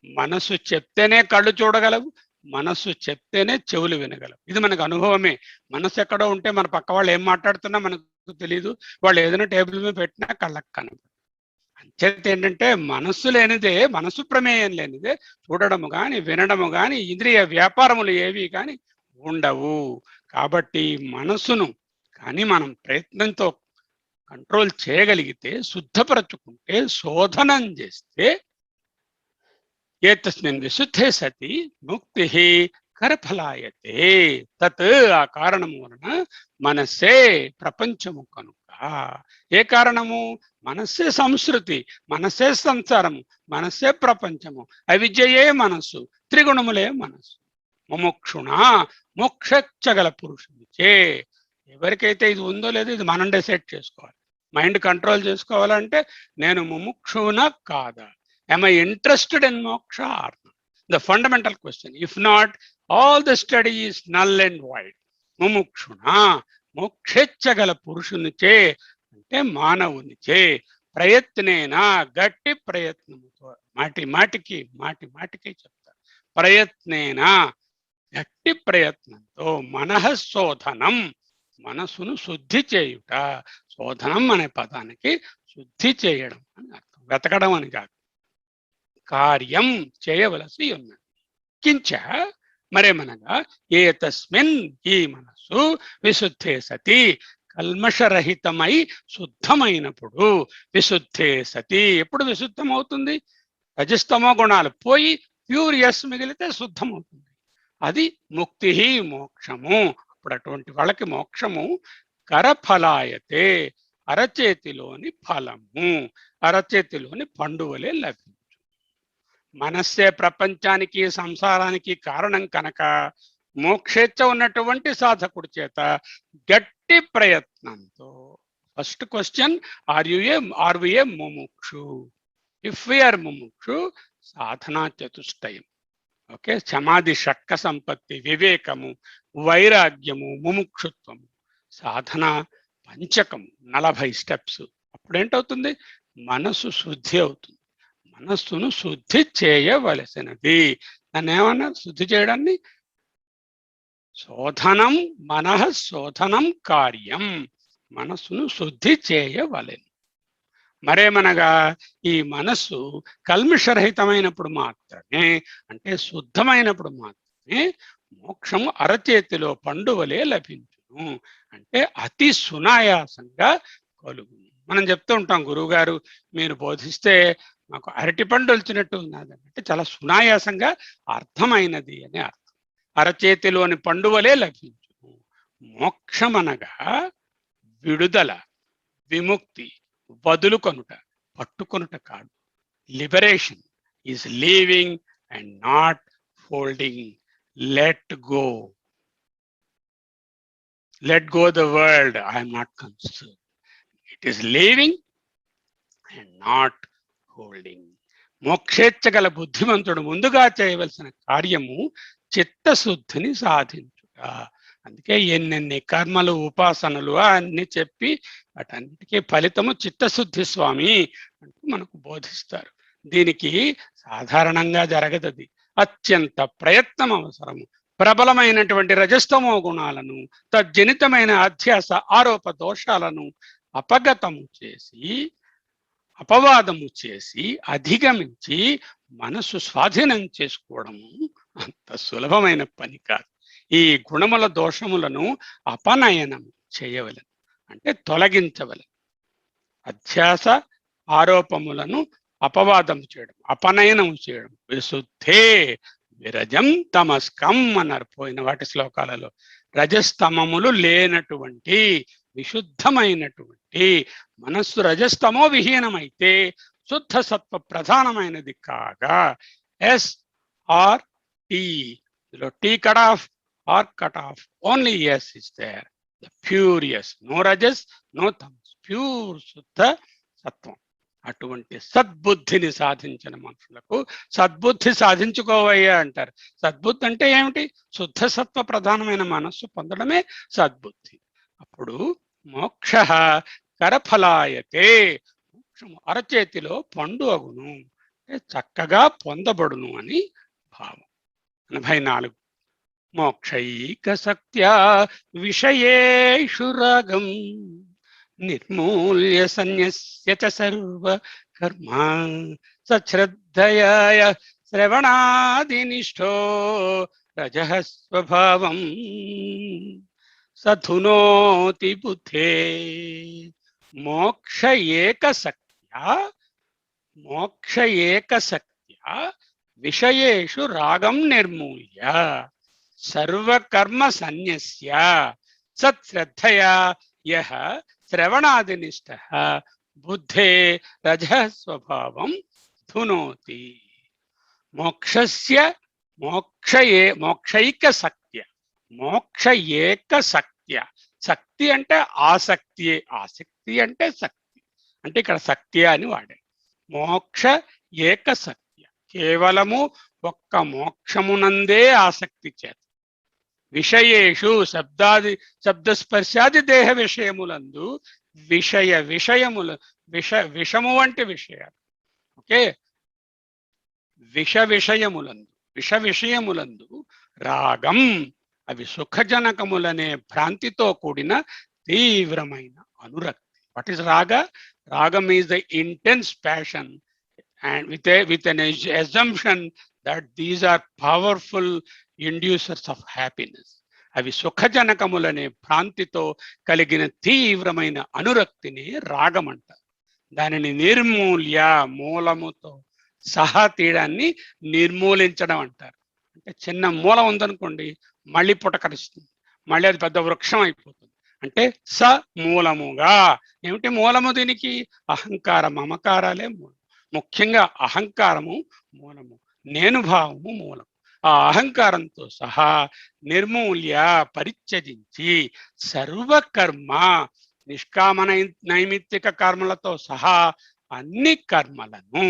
మనసు చెప్తేనే కళ్ళు చూడగలవు, మనస్సు చెప్తేనే చెవులు వినగలవు. ఇది మనకు అనుభవమే. మనసు ఎక్కడో ఉంటే మన పక్క వాళ్ళు ఏం మాట్లాడుతున్నా మనకు తెలియదు. వాళ్ళు ఏదైనా టేబుల్ మీద పెట్టినా కళ్ళకు కనబడదు. అంచేత ఏంటంటే మనస్సు లేనిదే, మనసు ప్రమేయం లేనిదే చూడడము కానీ, వినడము కానీ, ఇంద్రియ వ్యాపారములు ఏవి కానీ ఉండవు. కాబట్టి మనసును కానీ మనం ప్రయత్నంతో కంట్రోల్ చేయగలిగితే, శుద్ధపరచుకుంటే, శోధనం చేస్తే ఏతస్మిన్ విశుద్ధే సతి ముక్తి కరఫలాయతే. తత్, ఆ కారణము వలన మనస్సే ప్రపంచము కనుక. ఏ కారణము? మనస్సే సంస్కృతి, మనస్సే సంసారము, మనస్సే ప్రపంచము. అవిద్యయే మనస్సు, త్రిగుణములే మనస్సు. ముముక్షుణ, మోక్షగల పురుషునిచే. ఎవరికైతే ఇది ఉందో లేదో ఇది మనం డిసైడ్ చేసుకోవాలి. మైండ్ కంట్రోల్ చేసుకోవాలంటే నేను ముముక్షున కాదా, am I interested in moksha or not? The fundamental question. If not, all the study is null and void. ముముక్షుణ, మోక్షేచ్ఛగల పురుషునిచే అంటే మానవునిచే, ప్రయత్నేన, గట్టి ప్రయత్నముతో, మాటి మాటికి చెప్తారు, ప్రయత్నేన గట్టి ప్రయత్నంతో, మనః శోధనం, మనసును శుద్ధి చేయుట. శోధనం అనే పదానికి శుద్ధి చేయడం అని అర్థం, వెతకడం అని కాదు. కార్యం చేయవలసి ఉన్నది. కించ మరేమనగా ఏతస్మిన్, ఈ మనసు, విశుద్ధే సతి, కల్మషరహితమై శుద్ధమైనప్పుడు. విశుద్ధే సతి ఎప్పుడు విశుద్ధం అవుతుంది? రజస్తమో గుణాలు పోయి ప్యూర్ ఎస్ మిగిలితే శుద్ధమవుతుంది. అది ముక్తి, మోక్షము. అప్పుడు అటువంటి వాళ్ళకి మోక్షము కరఫలాయతే, అరచేతిలోని ఫలము, అరచేతిలోని పండువలే లభించు. మనస్సే ప్రపంచానికి, సంసారానికి కారణం కనుక మోక్షేచ్ఛ ఉన్నటువంటి సాధకుడి చేత గట్టి ప్రయత్నంతో. First question, are we a mumukshu? If we are mumukshu, సాధనా చతుష్టయం. ఓకే, సమాధి, షట్క సంపత్తి, వివేకము, వైరాగ్యము, ముముక్షుత్వము, సాధన పంచకము, 40 స్టెప్స్. అప్పుడేంటవుతుంది? మనసు శుద్ధి అవుతుంది. మనస్సును శుద్ధి చేయవలసినది. దాన్ని ఏమన్నారు? శుద్ధి చేయడాన్ని శోధనం, మనః శోధనం కార్యం. మనస్సును శుద్ధి చేయవలెను. మరేమనగా ఈ మనస్సు కల్మిషరహితమైనప్పుడు మాత్రమే, అంటే శుద్ధమైనప్పుడు మాత్రమే మోక్షము అరచేతిలో పండువలే లభించును. అంటే అతి సునాయాసంగా కలుగును. మనం చెప్తూ ఉంటాం, గురువు గారు మీరు బోధిస్తే మాకు అరటి పండు వచ్చినట్టు ఉన్నది అంటే చాలా సునాయాసంగా అర్థమైనది అని అర్థం. అరచేతిలోని పండువలే లభించును. మోక్షమనగా విడుదల, విముక్తి, వదులుకొనుట, పట్టుకొనుట కాదు. Liberation is leaving and not holding. Let go. Let go the world, I'm not concern. It is leaving and not holding. మోక్షేచ్ఛగల బుద్ధిమంతుడు ముందుగా చేయవలసిన కార్యము చిత్తశుద్ధిని సాధించుట. అందుకే ఎన్నెన్ని కర్మలు, ఉపాసనలు అన్ని చెప్పి వాటన్నిటికీ ఫలితము చిత్తశుద్ధి స్వామి అంటూ మనకు బోధిస్తారు. దీనికి సాధారణంగా జరగదది. అత్యంత ప్రయత్నం అవసరము. ప్రబలమైనటువంటి రజస్తమో గుణాలను, తజ్జనితమైన అధ్యాస ఆరోప దోషాలను అపగతము చేసి, అపవాదము చేసి, అధిగమించి మనసు స్వాధీనం చేసుకోవడము అంత సులభమైన పని కాదు. ఈ గుణముల దోషములను అపనయనం చేయవలెను, అంటే తొలగించవలెను. అధ్యాస ఆరోపములను అపవాదం చేయడం, అపనయనం చేయడం. విశుద్ధే విరజం తమస్కం అన్నారు పోయిన వాటి శ్లోకాలలో. రజస్తమములు లేనటువంటి విశుద్ధమైనటువంటి మనస్సు రజస్తమో విహీనమైతే శుద్ధ సత్వ ప్రధానమైనది కాగా S R T, T cut off R cut off, only S is there, the pure S, no rajas no tamas, pure శుద్ధ సత్వం. అటువంటి సద్బుద్ధిని సాధించిన మనుషులకు సద్బుద్ధి సాధించుకోవయ్యా అంటారు. సద్బుద్ధి అంటే ఏమిటి? శుద్ధ సత్వ ప్రధానమైన మనస్సు పొందడమే సద్బుద్ధి. అప్పుడు మోక్ష కరఫలాయతే, మోక్షము అరచేతిలో పండు అగును, అంటే చక్కగా పొందబడును అని భావం. 84. మోక్షైక సత్యా విషయేషు రాగం నిర్మూల్య సన్యస్య చ సర్వ కర్మ సశ్రద్ధయాయ శ్రవణాదినిష్టో రజః స్వభావం సధునోతి బుద్ధే. మోక్ష ఏక సత్యా, మోక్ష ఏక సత్యా విషయేషు రాగం నిర్మూల్య సర్వకర్మ సన్యస్య సత్శ్రద్ధయా యః శ్రవణాదినిష్టః బుద్ధే రజః స్వభావం ధునోతి. మోక్షస్య మోక్షైక సత్య, మోక్ష ఏక సత్య. శక్తి అంటే ఆసక్తి, ఆసక్తి అంటే శక్తి, అంటే ఇక్కడ శక్తి అని వాడే. మోక్ష ఏక సత్య, కేవలము ఒక్క మోక్షమునందే ఆసక్తి చేత. విషయేషు శబ్దస్పర్శాది దేహ విషయములందు, విషము వంటి విషయాలు, ఓకే, విషయములందు రాగం, అవి సుఖజనకములనే భ్రాంతితో కూడిన తీవ్రమైన అనురక్తి. వాట్ ఈస్ రాగ? రాగం is the intense passion and with an assumption that these are powerful inducers of happiness. అవి సుఖజనకములనే భ్రాంతితో కలిగిన తీవ్రమైన అనురక్తిని రాగం అంటారు. దానిని నిర్మూల్య, మూలముతో సహా తీయడాన్ని నిర్మూలించడం అంటారు. అంటే చిన్న మూలం ఉందనుకోండి, మళ్ళీ పుటకరిస్తుంది, మళ్ళీ అది పెద్ద వృక్షం అయిపోతుంది. అంటే స మూలముగా. ఏమిటి మూలము దీనికి? అహంకార మమకారాలే మూలం. ముఖ్యంగా అహంకారము మూలము, నేను భావము మూలము. ఆ అహంకారంతో సహా నిర్మూల్య, పరిత్యజించి, సర్వకర్మ, నిష్కామ నైమిత్తిక కర్మలతో సహా అన్ని కర్మలను.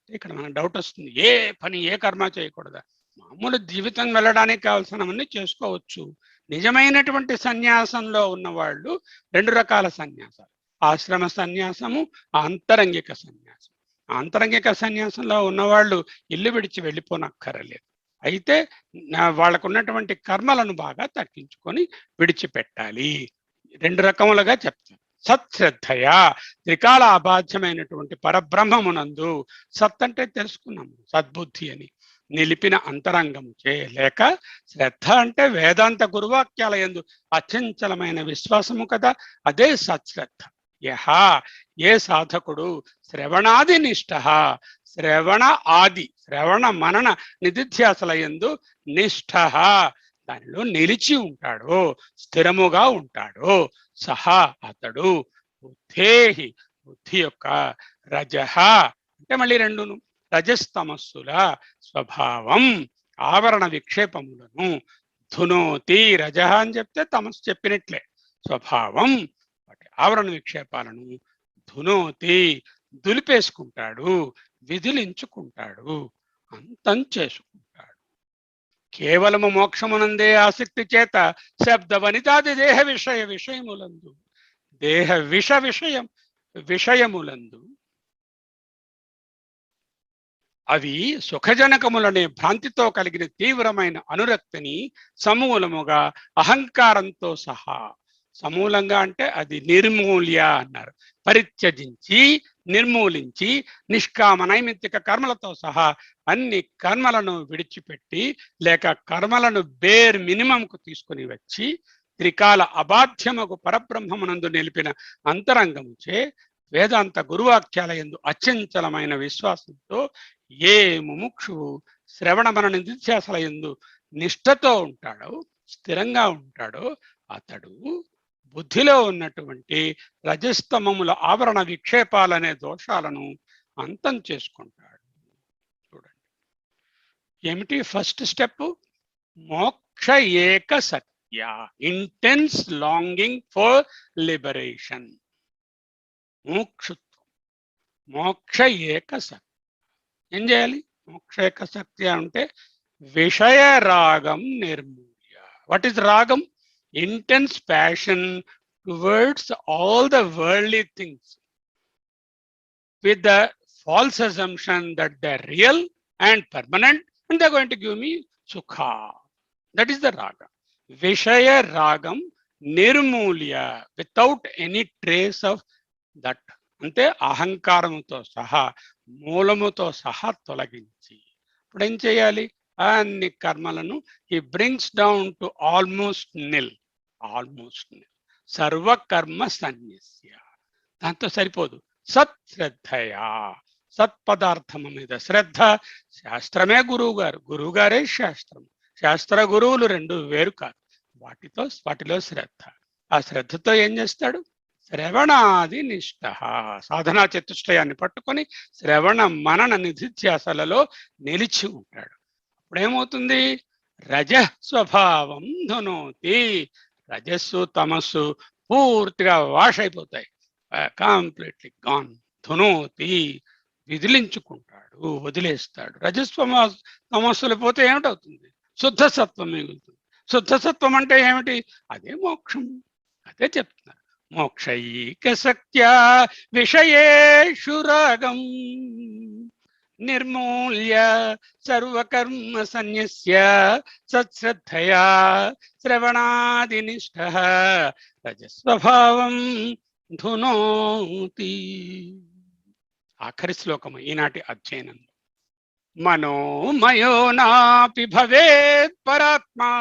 ఇక్కడ మనకు డౌట్ వస్తుంది, ఏ పని ఏ కర్మ చేయకూడదా? మామూలు జీవితం వెళ్ళడానికి కావాల్సినవన్నీ చేసుకోవచ్చు. నిజమైనటువంటి సన్యాసంలో ఉన్నవాళ్ళు 2 రకాల సన్యాసాలు, ఆశ్రమ సన్యాసము, ఆంతరంగిక సన్యాసం. ఆంతరంగిక సన్యాసంలో ఉన్నవాళ్ళు ఇల్లు విడిచి వెళ్ళిపోనక్కర్లేదు. అయితే వాళ్ళకు ఉన్నటువంటి కర్మలను బాగా తగ్గించుకొని విడిచిపెట్టాలి. 2 రకములుగా చెప్తారు. సత్శ్రద్ధయా, త్రికాల అబాధ్యమైనటువంటి పరబ్రహ్మమునందు, సత్ అంటే తెలుసుకున్నాము, సద్బుద్ధి అని, నిలిపిన అంతరంగము చే, లేక శ్రద్ధ అంటే వేదాంత గురువాక్యాల యందు అచంచలమైన విశ్వాసము కదా, అదే సత్శ్రద్ధ. యహ, ఏ సాధకుడు శ్రవణాది నిష్ఠ, శ్రవణ ఆది, శ్రవణ మనన నిధిధ్యాసల యందు నిష్ఠ, దానిలో నిలిచి ఉంటాడో, స్థిరముగా ఉంటాడో, సహా అతడు బుద్ధేహి, బుద్ధి యొక్క రజహ అంటే మళ్ళీ 2ను, రజస్తమస్సుల స్వభావం, ఆవరణ విక్షేపములను ధునోతి. రజహ అని చెప్తే తమస్సు చెప్పినట్లే, స్వభావం వాటి ఆవరణ విక్షేపాలను ధునోతి, దులిపేసుకుంటాడు, విధిలించుకుంటాడు, అంతం చేసుకుంటాడు. కేవలము మోక్షమునందే ఆసక్తి చేత శబ్ద వనితాది దేహ విషయములందు, దేహ విషయములందు అవి సుఖజనకములనే భ్రాంతితో కలిగిన తీవ్రమైన అనురక్తిని సమూలముగా అహంకారంతో సహా, సమూలంగా అంటే అది నిర్మూల్య అన్నారు, పరిత్యజించి నిర్మూలించి నిష్కామ నైమిత్తిక కర్మలతో సహా అన్ని కర్మలను విడిచిపెట్టి లేక కర్మలను బేర్ మినిమంకు తీసుకుని వచ్చి త్రికాల అబాధ్యముకు పరబ్రహ్మమునందు నిలిపిన అంతరంగముచే వేదాంత గురువాక్యాల యందు అచంచలమైన విశ్వాసంతో ఏ ముముక్షువు శ్రవణ మన నిధిధ్యాసల యందు నిష్ఠతో ఉంటాడో, స్థిరంగా ఉంటాడో అతడు బుద్ధిలో ఉన్నటువంటి రజస్తమముల ఆవరణ విక్షేపాలనే దోషాలను అంతం చేసుకుంటాడు. చూడండి ఏమిటి ఫస్ట్ స్టెప్, మోక్ష ఏక సత్య, ఇంటెన్స్ లాంగింగ్ ఫర్ లిబరేషన్, మోక్షత్వం, మోక్ష ఏక సత్య. ఏం చేయాలి? మోక్ష ఏక సత్య అంటే విషయ రాగం నిర్మూల్య. వాట్ ఈస్ రాగం? Intense passion towards all the worldly things with the false assumption that they're real and permanent and they're going to give me sukha. That is the raga. Vishaya ragam nirmulya, without any trace of that. Ante ahankaramuto saha మూలముతో సహా తొలగించి ఇప్పుడు ఏం చేయాలి? అన్ని కర్మలను he brings down to almost nil. సర్వకర్మ సన్యస్య. దాంతో సరిపోదు, సత్శ్రద్ధయా, సత్పదార్థము మీద శ్రద్ధ. శాస్త్రమే గురువు గారు, గురువు గారే శాస్త్రం. శాస్త్ర గురువులు రెండు వేరు కాదు. వాటిలో శ్రద్ధ. ఆ శ్రద్ధతో ఏం చేస్తాడు? శ్రవణాది నిష్ఠ, సాధనా చతుష్టయాన్ని పట్టుకొని శ్రవణ మనన నిధిధ్యాసలలో నిలిచి ఉంటాడు. అప్పుడేమవుతుంది? రజ స్వభావం ధునోతి. రజస్సు తమస్సు పూర్తిగా వాష్ అయిపోతాయి, కంప్లీట్లీ గాన్. ధునోతి విదిలించుకుంటాడు, వదిలేస్తాడు. తమస్సులు పోతే ఏమిటవుతుంది? శుద్ధ సత్వం మిగులుతుంది. శుద్ధ సత్వం అంటే ఏమిటి? అదే మోక్షం. అదే చెప్తున్నారు. మోక్షైక సత్య విషయేషు రాగం నిర్మూల్య సర్వకర్మ సన్యస్య సత్శ్రద్ధయా శ్రవణాది నిష్ఠ రజస్వభావం ధునోతి. ఆఖరి శ్లోకము ఈనాటి అధ్యయనంలో. మనోమయో నాపి భవేత్ పరాత్మా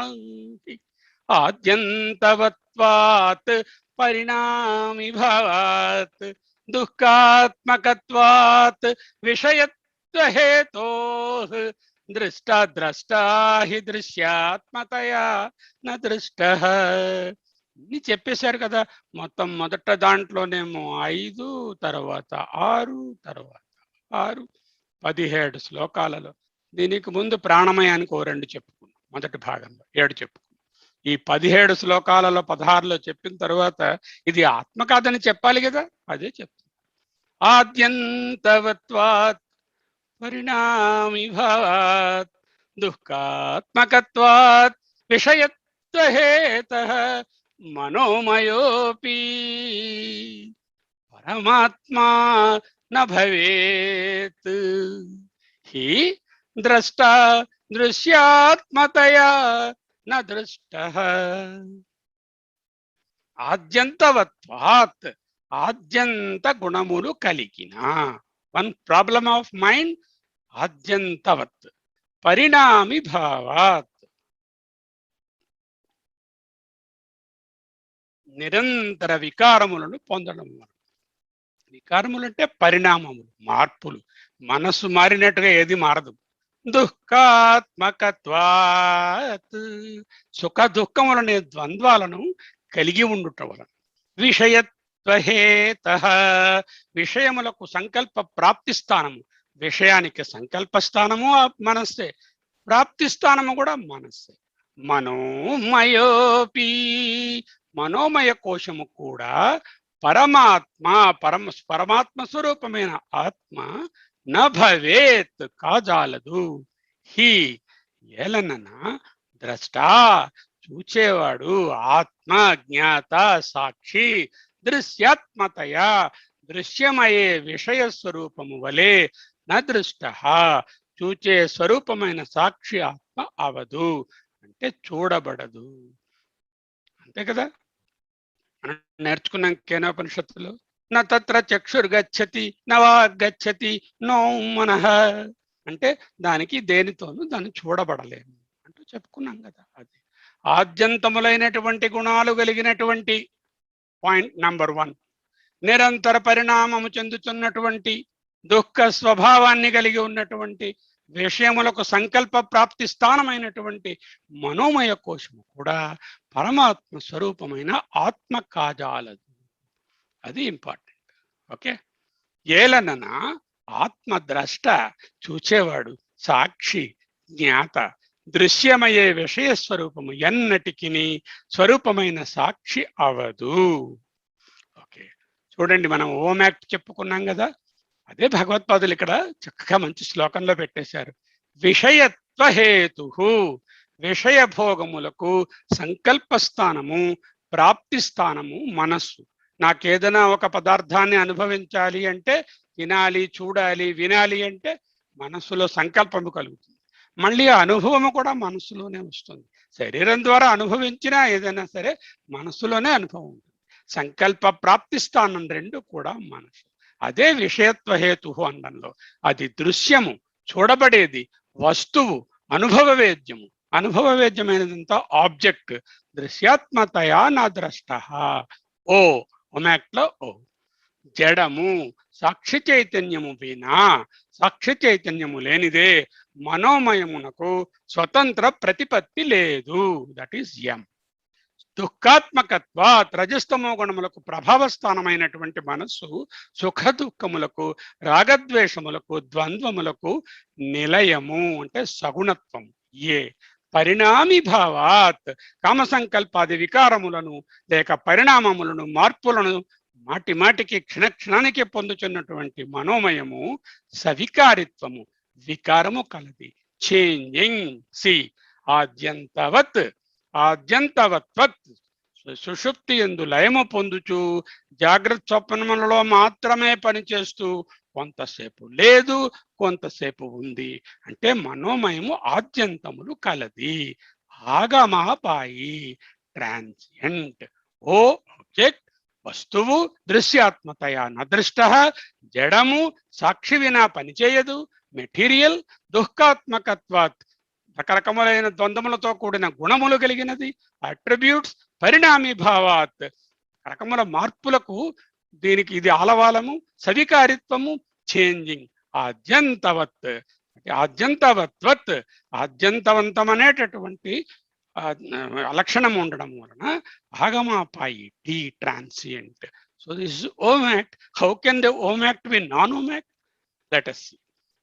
ఆద్యంతవత్వాత్ పరిణామి భావాత్ దుఃఖాత్మకత్వాత్ విషయత్వహేతోః దృష్టా హి దృశ్యాత్మతయా న దృష్టః. ఇన్ని చెప్పేశారు కదా. మొత్తం మొదట దాంట్లోనేమో 5, తర్వాత 6, తర్వాత 6, 17 శ్లోకాలలో. దీనికి ముందు ప్రాణమయానికి 2 చెప్పుకున్నాం. మొదటి భాగంలో 7 చెప్పుకున్నాం. ఈ 17 శ్లోకాలలో 16లో చెప్పిన తర్వాత ఇది ఆత్మ కాదని చెప్పాలి కదా. అదే చెప్తుంది. ఆద్యంతవత్వాత్ పరిణామి భావాత్ దుఃఖాత్మకత్వాత్ విషయత్వహేతః మనోమయోపి పరమాత్మా న భవేత్ హి ద్రష్టా దృశ్యాత్మతయా న దృష్టః. ఆద్యంతవత్వాత్, ఆద్యంత గుణములు కలిగిన. వన్ ప్రాబ్లమ్ ఆఫ్ మైండ్, ఆద్యంతవత్. పరిణామి భావాత్, నిరంతర వికారములను పొందడం. వికారములు అంటే పరిణామములు, మార్పులు. మనస్సు మారినట్టుగా ఏది మారదు. దుఃఖాత్మకత్వాత్, సుఖ దుఃఖములనే ద్వంద్వాలను కలిగి ఉండుట వలన. విషయత్వహేతః, విషయములకు సంకల్ప ప్రాప్తి స్థానము. విషయానికి సంకల్ప స్థానము మనస్సే, ప్రాప్తి స్థానము కూడా మనస్సే. మనోమయోపి, మనోమయ కోశము కూడా పరమాత్మ స్వరూపమైన ఆత్మ న భవేత్, కాజాలదు. హి ఏలనన ద్రష్టా, చూచేవాడు, ఆత్మ జ్ఞాత సాక్షి, దృశ్యాత్మతయా, దృశ్యమయే విషయ స్వరూపము వలె, నా దృష్ట, చూచే స్వరూపమైన సాక్షి ఆత్మ అవదు, అంటే చూడబడదు. అంతే కదా. మనం నేర్చుకున్నాం కేనోపనిషత్తులో, నా తత్ర చక్షుర్గచ్చతి నవాగచ్చతి నో మనః, అంటే దానికి దేనితోనూ దాన్ని చూడబడలేము అంటూ చెప్పుకున్నాం కదా. అది ఆద్యంతములైనటువంటి గుణాలు కలిగినటువంటి పాయింట్ నంబర్ 1. నిరంతర పరిణామము చెందుతున్నటువంటి దుఃఖ స్వభావాన్ని కలిగి ఉన్నటువంటి విషయములకు సంకల్ప ప్రాప్తి స్థానమైనటువంటి మనోమయ కోశము కూడా పరమాత్మ స్వరూపమైన ఆత్మ కాజాలదు. అది ఇంపార్టెంట్. ఓకే. ఏలనన ఆత్మ ద్రష్ట, చూచేవాడు, సాక్షి, జ్ఞాత, దృశ్యమయ్యే విషయ స్వరూపము ఎన్నటికి స్వరూపమైన సాక్షి అవదు. ఓకే, చూడండి, మనం ఓం యాక్ట్ చెప్పుకున్నాం కదా, అదే భగవత్పాదులు ఇక్కడ చక్కగా మంచి శ్లోకంలో పెట్టేశారు. విషయత్వ హేతు, విషయ భోగములకు సంకల్ప స్థానము, ప్రాప్తి స్థానము మనస్సు. నాకేదైనా ఒక పదార్థాన్ని అనుభవించాలి అంటే, తినాలి, చూడాలి, వినాలి అంటే మనస్సులో సంకల్పము కలుగుతుంది. మళ్ళీ ఆ అనుభవము కూడా మనస్సులోనే వస్తుంది. శరీరం ద్వారా అనుభవించినా ఏదైనా సరే మనస్సులోనే అనుభవం ఉంటుంది. సంకల్ప ప్రాప్తి స్థానం రెండు కూడా మనసు. అదే విషయత్వ హేతు అనడంలో. అది దృశ్యము, చూడబడేది, వస్తువు, అనుభవవేద్యము. అనుభవవేద్యమైనదంతా ఆబ్జెక్ట్. దృశ్యాత్మతయా నా ద్రష్ట. ఓ ఒమాక్ట్లో ఓ. జడము, సాక్షి చైతన్యము వినా, సాక్షి చైతన్యము లేనిదే మనోమయమునకు స్వతంత్ర ప్రతిపత్తి లేదు. దట్ ఈస్ యం. దుఃఖాత్మకత్వాత్, రజస్తమో గుణములకు ప్రభావ స్థానమైనటువంటి మనస్సు సుఖ దుఃఖములకు, రాగద్వేషములకు, ద్వంద్వములకు నిలయము, అంటే సగుణత్వం. ఏ పరిణామి భావాత్, కామ సంకల్పాది వికారములను లేక పరిణామములను, మార్పులను మాటి మాటికి క్షణక్షణానికి పొందుచున్నటువంటి మనోమయము సవికారిత్వము, వికారము కలది. చేంజింగ్. సి ఆద్యంతవత్, ఆద్యంతవత్వత్, సుషుప్తి యందు లయము పొందుచు జాగ్రత్త స్వప్నములలో మాత్రమే పనిచేస్తూ కొంతసేపు లేదు, కొంతసేపు ఉంది. అంటే మనోమయము ఆద్యంతములు కలది. ఆగమాపాయి, ట్రాన్సియంట్. ఓ ఆబ్జెక్ట్, వస్తువు, దృశ్యాత్మతయా నదృష్ట, జడము, సాక్షి వినా పనిచేయదు, మెటీరియల్, దుఃఖాత్మకత్వాత్, రకరకములైన ద్వంద్వములతో కూడిన గుణములు కలిగినది, అట్రిబ్యూట్స్, పరిణామి భావాత్, రకముల మార్పులకు దీనికి ఇది ఆలవాలము, సవికారిత్వము, చేంజింగ్. ఆద్యంతవత్, ఆద్యంతవత్వత్, ఆద్యంతవంతం అనేటటువంటి లక్షణం ఉండడం వలన ఆగమాపాయి, the transient. So this is om act. How can the om act be non om act? Let us see.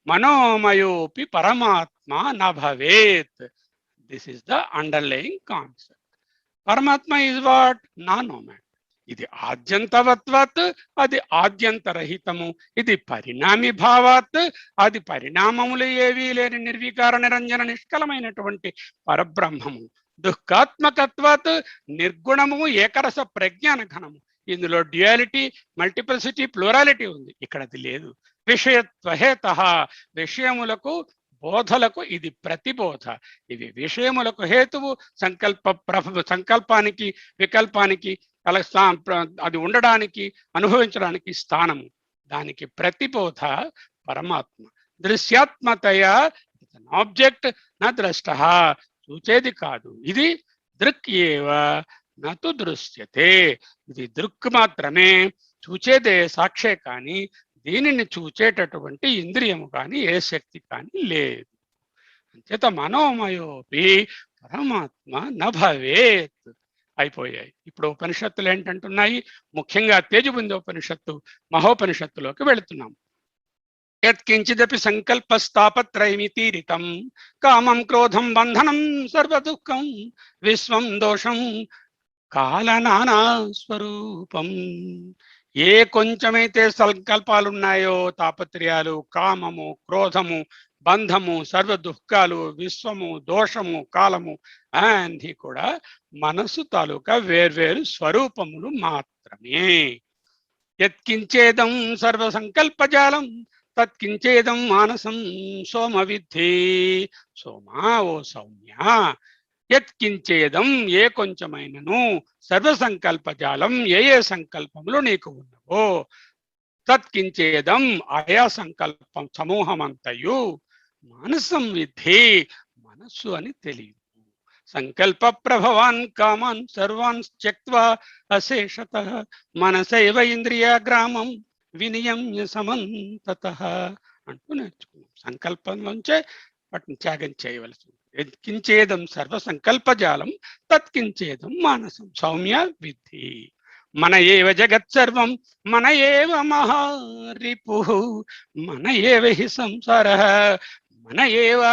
మనోమయోపి పరమాత్మ న భవేత్. This is the underlying concept. Paramatma is what? Non om act. ఇది ఆద్యంతవత్వత్, అది ఆద్యంతరహితము. ఇది పరిణామి భావాత్, అది పరిణామములు ఏవీ లేని నిర్వికార నిరంజన నిష్కలమైనటువంటి పరబ్రహ్మము. దుఃఖాత్మకత్వాత్, నిర్గుణము, ఏకరస ప్రజ్ఞాన ఘనము. ఇందులో డ్యుయాలిటీ, మల్టిప్లిసిటీ, ప్లూరాలిటీ ఉంది. ఇక్కడ అది లేదు. విషయత్వహేత, విషయములకు, బోధలకు ఇది ప్రతిబోధ. ఇవి విషయములకు హేతువు, సంకల్పానికి, వికల్పానికి, అది ఉండడానికి, అనుభవించడానికి స్థానము. దానికి ప్రతిబోధ పరమాత్మ. దృశ్యాత్మతయా ఆబ్జెక్ట్ నా ద్రష్ట, చూచేది కాదు. ఇది దృక్ ఏవ నతు దృశ్యతే. ఇది దృక్ మాత్రమే, చూచేదే సాక్షే కానీ దీనిని చూచేటటువంటి ఇంద్రియము కానీ ఏ శక్తి కానీ లేదు. అంచేత మనోమయోపి పరమాత్మ నభవేత్. అయిపోయాయి. ఇప్పుడు ఉపనిషత్తులు ఏంటంటున్నాయి? ముఖ్యంగా తేజబుంది ఉపనిషత్తు, మహోపనిషత్తులోకి వెళుతున్నాం. యత్కించిదపి సంకల్పస్తాపత్రయమితీరితం కామం క్రోధం బంధనం సర్వదుఃఖం విశ్వం దోషం కాలనానా స్వరూపం. ఏ కొంచెమైతే సంకల్పాలున్నాయో, తాపత్రయాలు, కామము, క్రోధము, బంధము, సర్వ దుఃఖాలు, విశ్వము, దోషము, కాలము అన్నీ కూడా మనసు తాలూకా వేర్వేరు స్వరూపములు మాత్రమే. యత్కించేదం సర్వ సంకల్పజాలం తత్కించేదం మానసం సోమ విద్ధి. సోమా, ఓ సౌమ్య, యత్కించేదం, ఏ కొంచెమైనను, సర్వ సంకల్పజాలం, ఏ ఏ సంకల్పములు నీకు ఉన్నవో, తత్కించేదం, ఆయా సంకల్పం సమూహమంతయు, మానసం విద్ధి, మనస్సు అని తెలియదు. సంకల్ప ప్రభవాన్ కామాన్ సర్వాన్ త్యక్త్వా అశేషతః మనసైవ ఇంద్రియాగ్రామం వినియమ్య సమంతతః అంటూ నేర్చుకున్నాం. సంకల్పంలోంచే వాటిని త్యాగం చేయవలసి ఉంది. యత్కించేదం సర్వ సంకల్పజాలం తత్కించేదం మానసం సౌమ్య విద్ధి. మన ఏవ జగత్ సర్వం మన ఏవ మహారిపుః మన ఏవ హి సంసారః మన ఏవ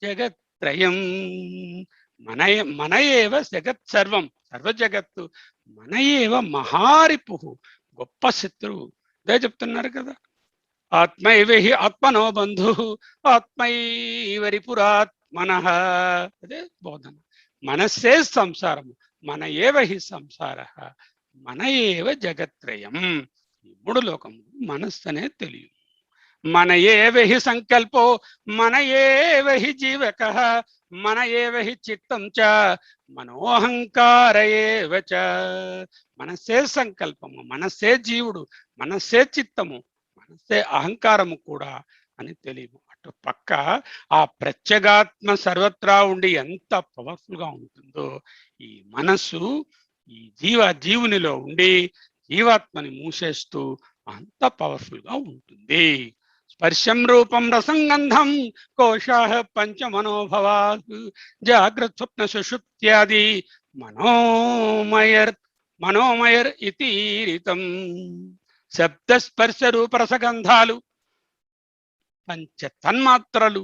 జగత్త్రయం. మన ఏవ జగత్ సర్వం, సర్వ జగత్తు మన ఏవ మహారిపుః, గొప్ప శత్రువు. అదే చెప్తున్నారు కదా, ఆత్మైవ హి ఆత్మనో బంధు ఆత్మైవ రిపురాత్మనః. అదే బోధన. మనస్సే సంసారము, మన ఏవ హి సంసారః మన ఏవ జగత్రయం. ఈ మూడు లోకము మనస్సు అనే తెలియదు. మన ఏవ హి సంకల్పో మన ఏవ హి జీవకః మన ఏవ హి చిత్తం చ మనోహంకార ఏవ చ. మనస్సే సంకల్పము, మనస్సే జీవుడు, మనస్సే చిత్తము, మనస్సే అహంకారము కూడా అని తెలియదు. అటు పక్క ఆ ప్రత్యేగాత్మ సర్వత్రా ఉండి ఎంత పవర్ఫుల్ గా ఉంటుందో, ఈ మనస్సు ఈ జీవునిలో ఉండి జీవాత్మని మూసేస్తూ అంత పవర్ఫుల్ గా ఉంటుంది. స్పర్శం రూపం రసం గంధం కోశాః పంచ మనోభవాః జాగ్రత్త స్వప్న సుషుప్త్యాది మనోమయర్ ఇతీరితం. శబ్ద స్పర్శ రూప రసగంధాలు పంచ తన్మాత్రలు,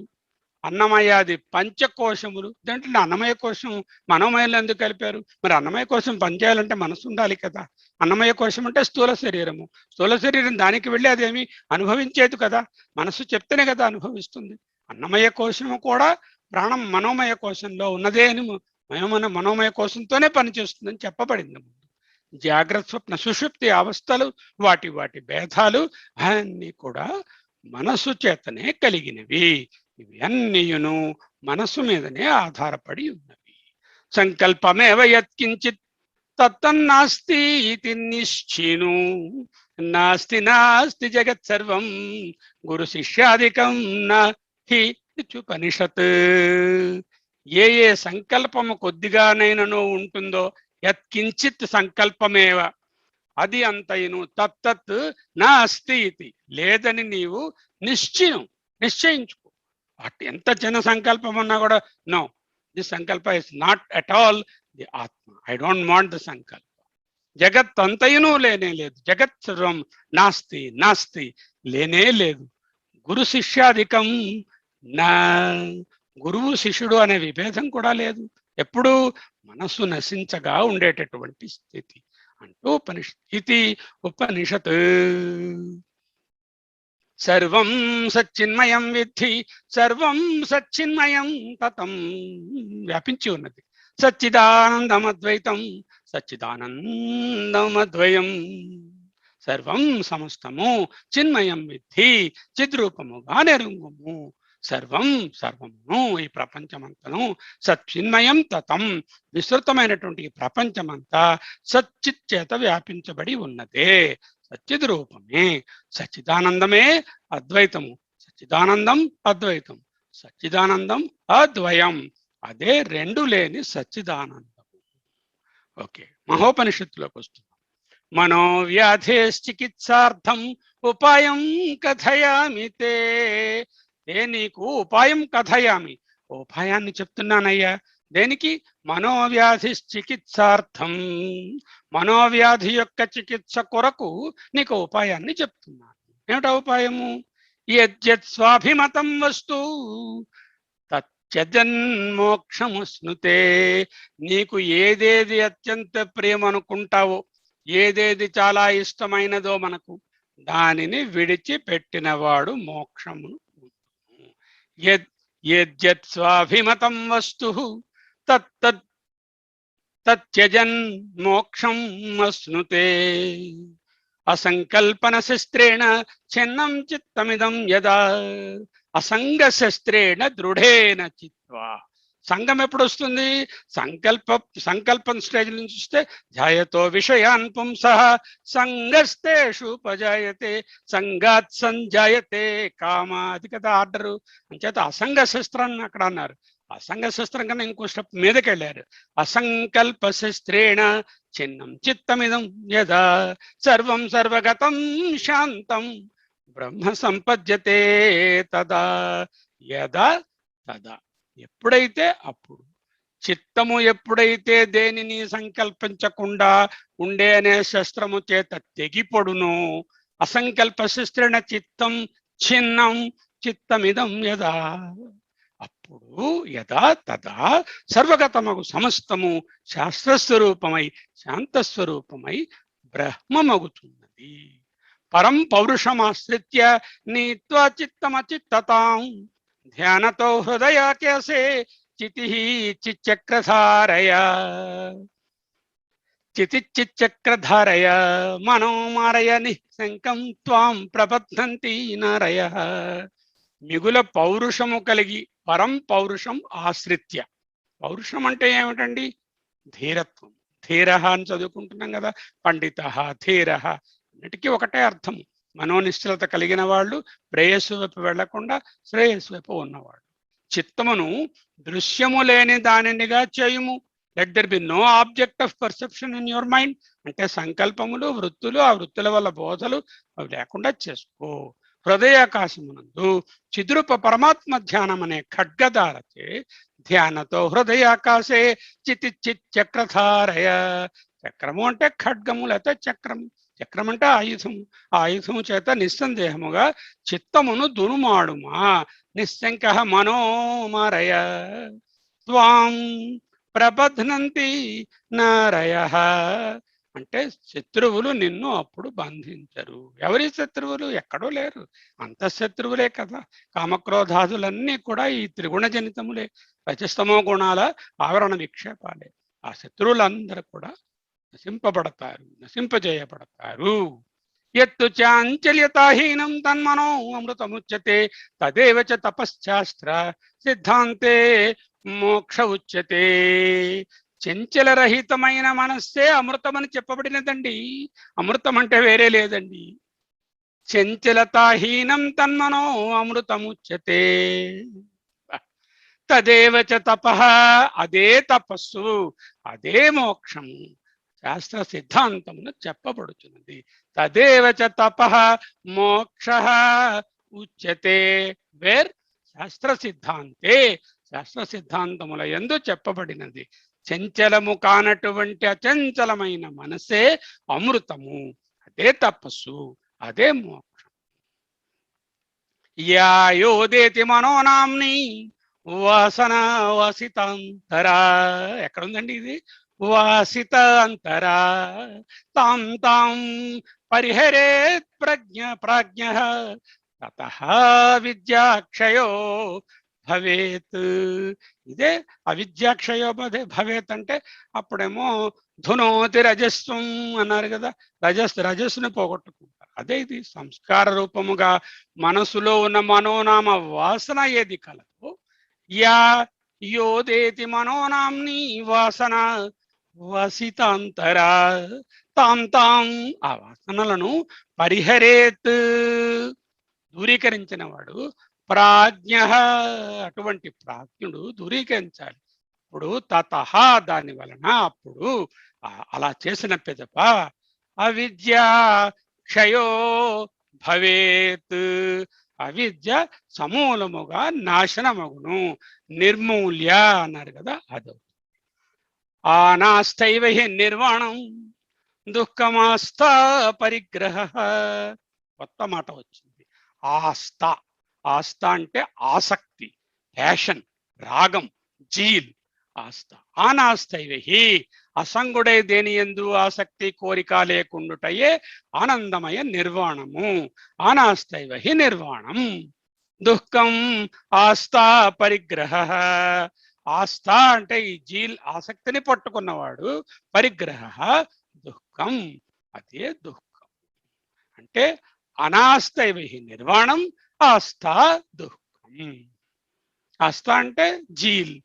అన్నమయాది పంచకోశములు. దాంట్లో అన్నమయ కోశం మనోమయంలో ఎందుకు కలిపారు? మరి అన్నమయ కోశం పనిచేయాలంటే మనసు ఉండాలి కదా. అన్నమయ కోశం అంటే స్థూల శరీరము, స్థూల శరీరం దానికి వెళ్ళి అదేమి అనుభవించేది కదా, మనసు చెప్తేనే కదా అనుభవిస్తుంది. అన్నమయ కోశము కూడా ప్రాణం మనోమయ కోశంలో ఉన్నదే అని మనోమయ కోశంతోనే పనిచేస్తుందని చెప్పబడింది ముందు. జాగ్రత్త స్వప్న సుషుప్తి అవస్థలు, వాటి భేదాలు అన్నీ కూడా మనస్సు చేతనే కలిగినవి. ఇవి అన్నీయును మనస్సు మీదనే ఆధారపడి ఉన్నవి. సంకల్పమేవ యత్కించిత్ తత్తన్నాస్తి ఇతి నిశ్చిను. నాస్తి నాస్తి జగత్ సర్వం గురు శిష్యాదికం నహి ఇత్యుపనిషత్. ఏ ఏ సంకల్పము కొద్దిగానైనను ఉంటుందో, యత్కించిత్ సంకల్పమేవ, అది అంతయును, తత్తత్ నాస్తి ఇది, లేదని నీవు నిశ్చయించుకో. అటు ఎంత చిన్న సంకల్పం ఉన్నా కూడా, నో, దిస్ సంకల్ప is not at all the ఆత్మ, ఐ డోంట్ వాంట్ ది సంకల్ప. జగత్ అంతయును లేనే లేదు, జగత్ సర్వం నాస్తి నాస్తి, లేనే లేదు. గురు శిష్యాధికం నా, గురువు శిష్యుడు అనే విభేదం కూడా లేదు. ఎప్పుడు మనస్సు నశించగా ఉండేటటువంటి స్థితి అంటూ ఇది ఉపనిషత్. సర్వం సచ్చిన్మయం విద్ధి సర్వం సచ్చిన్మయం తతం, వ్యాపించి ఉన్నది. సచ్చిదానందమద్వైతం సచ్చిదానందమద్వయం. సర్వం సమస్తము చిన్మయం విద్ధి, చిద్రూపముగా నెరుంగుము. సర్వం సర్వమును, ఈ ప్రపంచమంతను, సచ్చిన్మయం తతం, విస్తృతమైనటువంటి ఈ ప్రపంచమంతా సచ్చిత్ చేత వ్యాపించబడి ఉన్నదే. సచ్చిద్ రూపమే, సచ్చిదానందమే అద్వైతము, సచ్చిదానందం అద్వైతం, సచ్చిదానందం అద్వయం, అదే రెండు లేని సచ్చిదానందము. ఓకే, మహోపనిషత్తులోకి వస్తున్నాం. మనోవ్యాధేశ్చికిత్సార్థం ఉపాయం కథయామి తే. నీకు ఉపాయం కథయామి, ఉపాయాన్ని చెప్తున్నానయ్యా. దేనికి? మనోవ్యాధి చికిత్సార్థం, మనోవ్యాధి యొక్క చికిత్స కొరకు నీకు ఉపాయాన్ని చెప్తున్నాను. ఏమిటా ఉపాయము? యద్యత్ స్వాభిమతం వస్తు తచ్చజన్మోక్షముస్నుతే. నీకు ఏదేది అత్యంత ప్రేమ అనుకుంటావో, ఏదేది చాలా ఇష్టమైనదో మనకు, దానిని విడిచిపెట్టినవాడు మోక్షమును. యద్యత్ స్వాభిమతం వస్తు తచ్చజన్ మోక్షం అశ్నుతే. అసంకల్పన శస్త్రేణ చిన్నం చిత్తమిదం యదా అసంగ శస్త్రేణ దృఢేన చిత్వా. సంఘం ఎప్పుడు వస్తుంది? సంకల్పం స్టేజ్ నుంచి చూస్తే ధ్యాయతో విషయాన్ పుంసః సంగస్తేషు ఉపజాయతే సంగాత్ సంజాయతే కామ. అది కదా ఆర్డరు. అంచేత అసంగ శస్త్రాన్ని అక్కడ అన్నారు. అసంగ శస్త్రం కన్నా ఇంకో స్టెప్ మీదకి వెళ్ళారు. అసంకల్ప శస్త్రేణ చిన్నం చిత్తమిదం యదా సర్వం సర్వగతం శాంతం బ్రహ్మ సంపద్యతే తదా. యదా తదా, ఎప్పుడైతే అప్పుడు. చిత్తము ఎప్పుడైతే దేనిని సంకల్పించకుండా ఉండే అనే శస్త్రము చేత తెగిపడును, అసంకల్ప శస్త్రేణ చిత్తం చిన్నం చిత్తమిదం యదా, అప్పుడు యదా తదా సర్వగతమగు సమస్తము శాస్త్రస్వరూపమై శాంతస్వరూపమై బ్రహ్మమగుతున్నది. పరం పౌరుషమాశ్రిత్య నీత్వా చిత్తమచిత్తతాం ధ్యానతో హృదయాకేశే చితి చిచ్చక్రధారయ చితిచిచ్చక్రధారయ మనోమారయ నిశంకం త్వాం ప్రపద్నంతి నారయ. మిగుల పౌరుషము కలిగి, పరం పౌరుషం ఆశ్రిత్య. పౌరుషం అంటే ఏమిటండి? ధీరత్వం. ధీర అని చదువుకుంటున్నాం కదా, పండిత ధీర అన్నిటికీ ఒకటే అర్థం. మనోనిశ్చలత కలిగిన వాళ్ళు, ప్రేయస్సు వైపు వెళ్లకుండా శ్రేయస్సు వైపు ఉన్నవాళ్ళు. చిత్తమును దృశ్యము లేని దానినిగా చేయుము. Let there be no object of perception in your mind. అంటే సంకల్పములు, వృత్తులు, ఆ వృత్తుల వల్ల బోధలు అవి లేకుండా చేసుకో. హృదయాకాశమునందు చిద్రూప పరమాత్మ ధ్యానం అనే ఖడ్గదారచే ధ్యానతో హృదయాకాశే చితి చక్రధారయ. చక్రము అంటే ఖడ్గము లేకపోతే చక్రము. చక్రం అంటే ఆయుధము. ఆ ఆయుధము చేత నిస్సందేహముగా చిత్తమును దునుమాడుమా. నిశ్శంక మనోమారయ త్వాం ప్రబధ్నంతి నారయ. అంటే శత్రువులు నిన్ను అప్పుడు బంధించరు. ఎవరి శత్రువులు? ఎక్కడో లేరు, అంతఃశత్రువులే కదా. కామక్రోధాదులన్నీ కూడా ఈ త్రిగుణ జనితములే, రజస్తమో గుణాల ఆవరణ విక్షేపాలే. ఆ శత్రువులందరూ కూడా నశింపబడతారు, నశింపజేయబడతారు. ఎత్తు చాంచల్యతాహీనం తన్మనో అమృతముచ్యతే తదేవ చ తపశ్శాస్త్ర సిద్ధాంతే మోక్ష ఉచ్యతే. చంచలరహితమైన మనస్సే అమృతమని చెప్పబడినదండి. అమృతం అంటే వేరే లేదండి. చంచలతాహీనం తన్మనో అమృతముచ్యతే తదేవ చ తపః. అదే తపస్సు, అదే మోక్షము శాస్త్ర సిద్ధాంతమును చెప్పబడుతున్నది. తదేవ చ తపః మోక్షః ఉచ్యతే. వేర్ శాస్త్ర సిద్ధాంతే, శాస్త్ర సిద్ధాంతముల యందు చెప్పబడినది. చంచలము కానటువంటి అచంచలమైన మనసే అమృతము, అదే తపస్సు, అదే మోక్షం. యాయోదేతి మనోనామ్ని వాసన వాసితాంతరా. ఎక్కడుందండి ఇది? వాసితాంతరా తాం తాం పరిహరేత్ ప్రాజ్ఞ తతః విద్యాక్షయో భవేత్. ఇదే అవిద్యాక్షయో భవేత్ అంటే అప్పుడేమో ధునోతి రజస్వం అన్నారు కదా, రజస్సుని పోగొట్టుకుంటారు. అదే ఇది సంస్కార రూపముగా మనసులో ఉన్న మనోనామ వాసన ఏది కలదో, యా యోదేతి మనోనామ్ని వాసన వసితాంతరా తాం తాం, ఆ వాసనలను పరిహరేత్ దూరీకరించిన వాడు ప్రాజ్ఞ, అటువంటి ప్రాజ్ఞుడు దూరీకరించాలి. ఇప్పుడు తతః దాని వలన, అప్పుడు అలా చేసిన పిదప అవిద్యా క్షయో భవేత్, అవిద్య సమూలముగా నాశనమగును. నిర్మూల్య అన్నారు కదా, అదవుతుంది. ఆనాస్తైవ హి నిర్వాణం దుఃఖమాస్థా పరిగ్రహ. కొత్త మాట వచ్చింది, ఆస్థ. ఆస్థ అంటే ఆసక్తి, ప్యాషన్, రాగం, జీల్. ఆస్థ. ఆనాస్తైవ హి, అసంగుడై దేని యందు ఆసక్తి కోరిక లేకుండుటయే ఆనందమయ నిర్వాణము. ఆనాస్తైవ హి నిర్వాణం దుఃఖం ఆస్థా పరిగ్రహ. ఆస్థ అంటే ఈ జీల్, ఆసక్తిని పట్టుకున్నవాడు. పరిగ్రహ దుఃఖం, అదే దుఃఖం. అంటే అనాస్తైవ హి నిర్వాణం ఆస్థా దుఃఖం. ఆస్థ అంటే జీల్,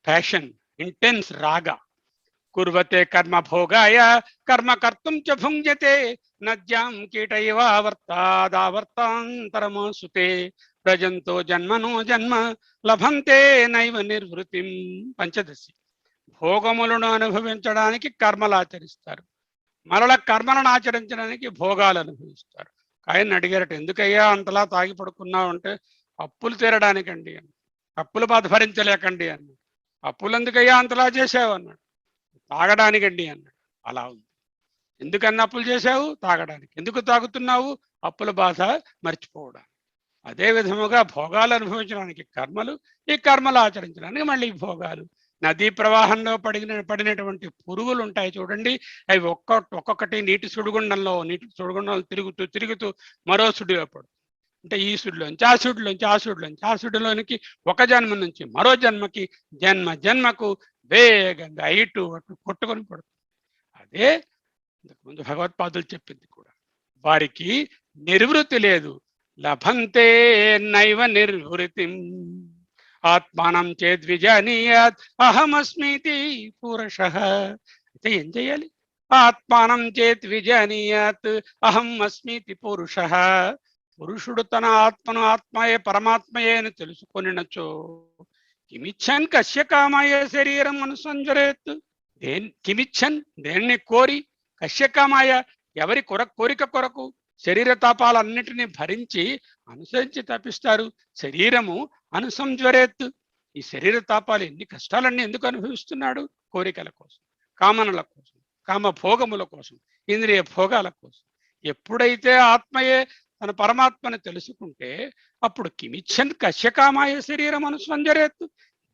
ప్యాషన్, ఇంటెన్స్ రాగ. కుర్వతే కర్మ భోగాయ కర్మ కర్తుం చ భుంజతే నద్యాం కీటైవావర్తాదావర్తాంతరమోసుతే ప్రజంతో జన్మనో జన్మ లభంతే నైవ నిర్వృతిం. పంచదశి. భోగములను అనుభవించడానికి కర్మలు ఆచరిస్తారు, మరల కర్మలను ఆచరించడానికి భోగాలు అనుభవిస్తారు. ఆయన అడిగారట, ఎందుకయ్యా అంతలా తాగి పడుకున్నావు అంటే, అప్పులు తీరడానికండి అని. అప్పుల బాధ భరించలేకండి అన్నాడు. అప్పులు ఎందుకయ్యా అంతలా చేసావు అన్నాడు. తాగడానికండి అన్నాడు. అలా ఉంది. ఎందుకన్నా అప్పులు చేశావు? తాగడానికి. ఎందుకు తాగుతున్నావు? అప్పుల బాధ మర్చిపోవడానికి. అదే విధముగా భోగాలు అనుభవించడానికి కర్మలు, ఈ కర్మలు ఆచరించడానికి మళ్ళీ భోగాలు. నదీ ప్రవాహంలో పడినటువంటి పురుగులు ఉంటాయి చూడండి, అవి ఒక్కొక్కటి నీటి సుడిగుండంలో తిరుగుతూ తిరుగుతూ మరో సుడిలో పడు. అంటే ఈ సుడిలోంచి ఆ సుడిలోంచి ఆ సుడిలోనికి ఒక జన్మ నుంచి మరో జన్మకి జన్మకు వేగంగా ఇటు అటు కొట్టుకొని పడుతుంది. అదే ఇంతకుముందు భగవత్పాదులు చెప్పింది కూడా. వారికి నిర్వృతి లేదు. లభంతే నైవ నిర్వృతిం ఆత్మానం చేద్విజానీయాత్ అహమస్మితి పురుషః. అయితే ఏం చేయాలి? ఆత్మానం చేత్ విజానీయాత్ అహం అస్మితి పురుషః. పురుషుడు తన ఆత్మను ఆత్మయే పరమాత్మయే అని తెలుసుకొనినచో కిమిచ్చన్ కస్య కామాయ శరీరం అనుసంజరేత్. కిమిచ్చన్ దేన్ని కోరి, కస్య కామాయ ఎవరి కోరిక కొరకు శరీర తాపాలన్నిటినీ భరించి అనుసరించి తప్పిస్తారు. శరీరము అనుసంజ్వరేత్. ఈ శరీర తాపాలు ఎన్ని కష్టాలన్నీ ఎందుకు అనుభవిస్తున్నాడు? కోరికల కోసం, కామనల కోసం, కామ భోగముల కోసం, ఇంద్రియ భోగాల కోసం. ఎప్పుడైతే ఆత్మయే తన పరమాత్మను తెలుసుకుంటే అప్పుడు కిమిచ్చన్ కశ్యకామాయ శరీరం అనుసంజరేత్.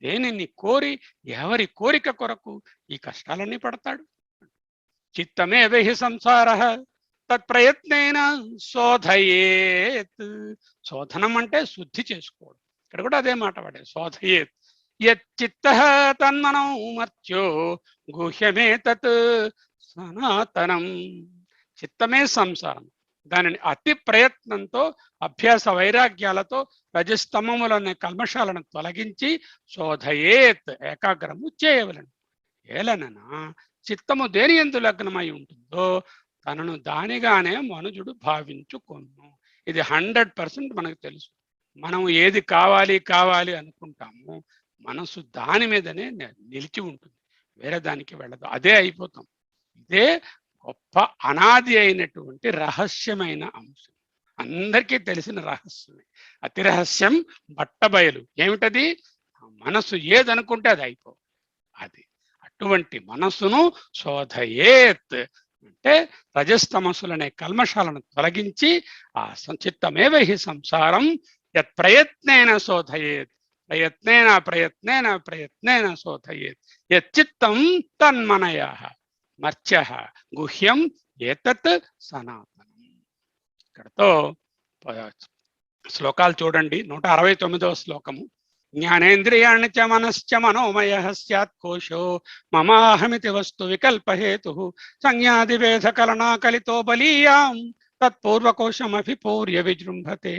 దేనిని కోరి, ఎవరి కోరిక కొరకు ఈ కష్టాలన్నీ పడతాడు? చిత్తమే వెహి సంసార తత్ప్రయత్నేన శోధయేత్. శోధనం అంటే శుద్ధి చేసుకోవడం. ఇక్కడ కూడా అదే మాట వాడే, శోధయేత్. యచ్చిత్త తన్మనో మర్త్యో గుహ్యమే తత్ సనాతనం. చిత్తమే సంసారం. దానిని అతి ప్రయత్నంతో, అభ్యాస వైరాగ్యాలతో రజస్తమములనే కల్మషాలను తొలగించి శోధయేత్, ఏకాగ్రము చేయవలను. ఏలననా చిత్తము దేని యందు లగ్నమై ఉంటుందో తనను దానిగానే మనుజుడు భావించుకొను. ఇది 100% మనకు తెలుసు. మనం ఏది కావాలి అనుకుంటామో మనసు దాని మీదనే నిలిచి ఉంటుంది, వేరే దానికి వెళ్ళదు. అదే అయిపోతాం. ఇదే గొప్ప అనాది అయినటువంటి రహస్యమైన అంశం, అందరికీ తెలిసిన రహస్యమే. అతి రహస్యం బట్టబయలు. ఏమిటది? మనసు ఏదనుకుంటే అది అయిపో. అది అటువంటి మనసును శోధయేత్ అంటే రజస్తమసులనే కల్మషాలను తొలగించి ఆ చిత్తమేవ హి సంసారం యత్ ప్రయత్నేన శోధయేత్. ప్రయత్నేన శోధయేత్. యచ్చిత్తం తన్మనయః మర్త్యః గుహ్యం ఏతత్ సనాతనం. ఇక్కడతో శ్లోకాలు చూడండి. 169వ శ్లోకము. జ్ఞానేంద్రియాణి చ మనశ్చ మనోమయః స్యాత్ కోశో మమాహమితి వస్తు వికల్పహేతుః సంజ్ఞాదివేధ కలనా కలితో బలీయాం తత్పూర్వకోశమభిపూర్య విజృంభతే.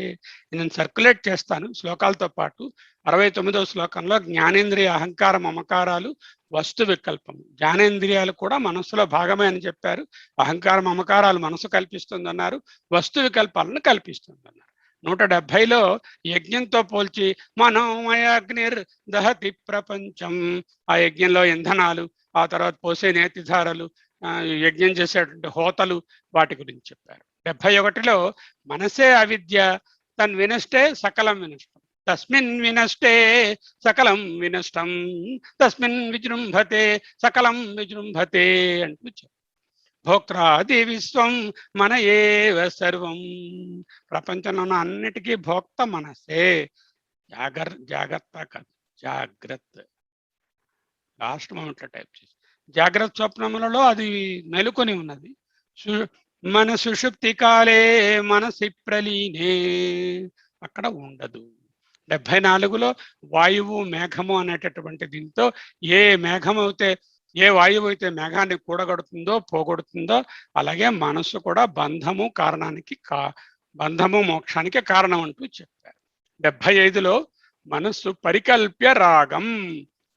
నేను సర్క్యులేట్ చేస్తాను శ్లోకాలతో పాటు. 69వ శ్లోకంలో జ్ఞానేంద్రియ అహంకార మమకారాలు వస్తు వికల్పం. జ్ఞానేంద్రియాలు కూడా మనస్సులో భాగమే అని చెప్పారు. అహంకార మమకారాలు మనసు కల్పిస్తుందన్నారు, వస్తు వికల్పాలను కల్పిస్తుందన్నారు. 170లో యజ్ఞంతో పోల్చి మనోమయాగ్నిర్ దహతి ప్రపంచం. ఆ యజ్ఞంలో ఇంధనాలు, ఆ తర్వాత పోసే నేతిధారలు, యజ్ఞం చేసేటువంటి హోతలు, వాటి గురించి చెప్పారు. 71లో మనసే అవిద్య, తన్ వినష్టే సకలం వినష్టం, తస్మిన్ వినష్టే సకలం వినష్టం, తస్మిన్ విజృంభతే సకలం విజృంభతే అంటూ చెప్పారు. భోక్త్రాది విశ్వం మన ఏవ సర్వం. ప్రపంచంలో ఉన్న అన్నిటికీ భోక్త మనసే. జాగ్రత్త కాదు, జాగ్రత్త. లాస్ట్ మొమెంట్లో టైప్ చేసి జాగ్రత్త స్వప్నములలో అది మెలుకొని ఉన్నది. మన సుషుప్తి కాలే మనసి ప్రలీనే అక్కడ ఉండదు. 74లో వాయువు మేఘము అనేటటువంటి దీంతో ఏ మేఘం అయితే ఏ వాయువు అయితే మేఘాన్ని కూడగడుతుందో పోగొడుతుందో అలాగే మనస్సు కూడా బంధము మోక్షానికి కారణం అంటూ చెప్పారు. 75లో మనస్సు పరికల్ప్య రాగం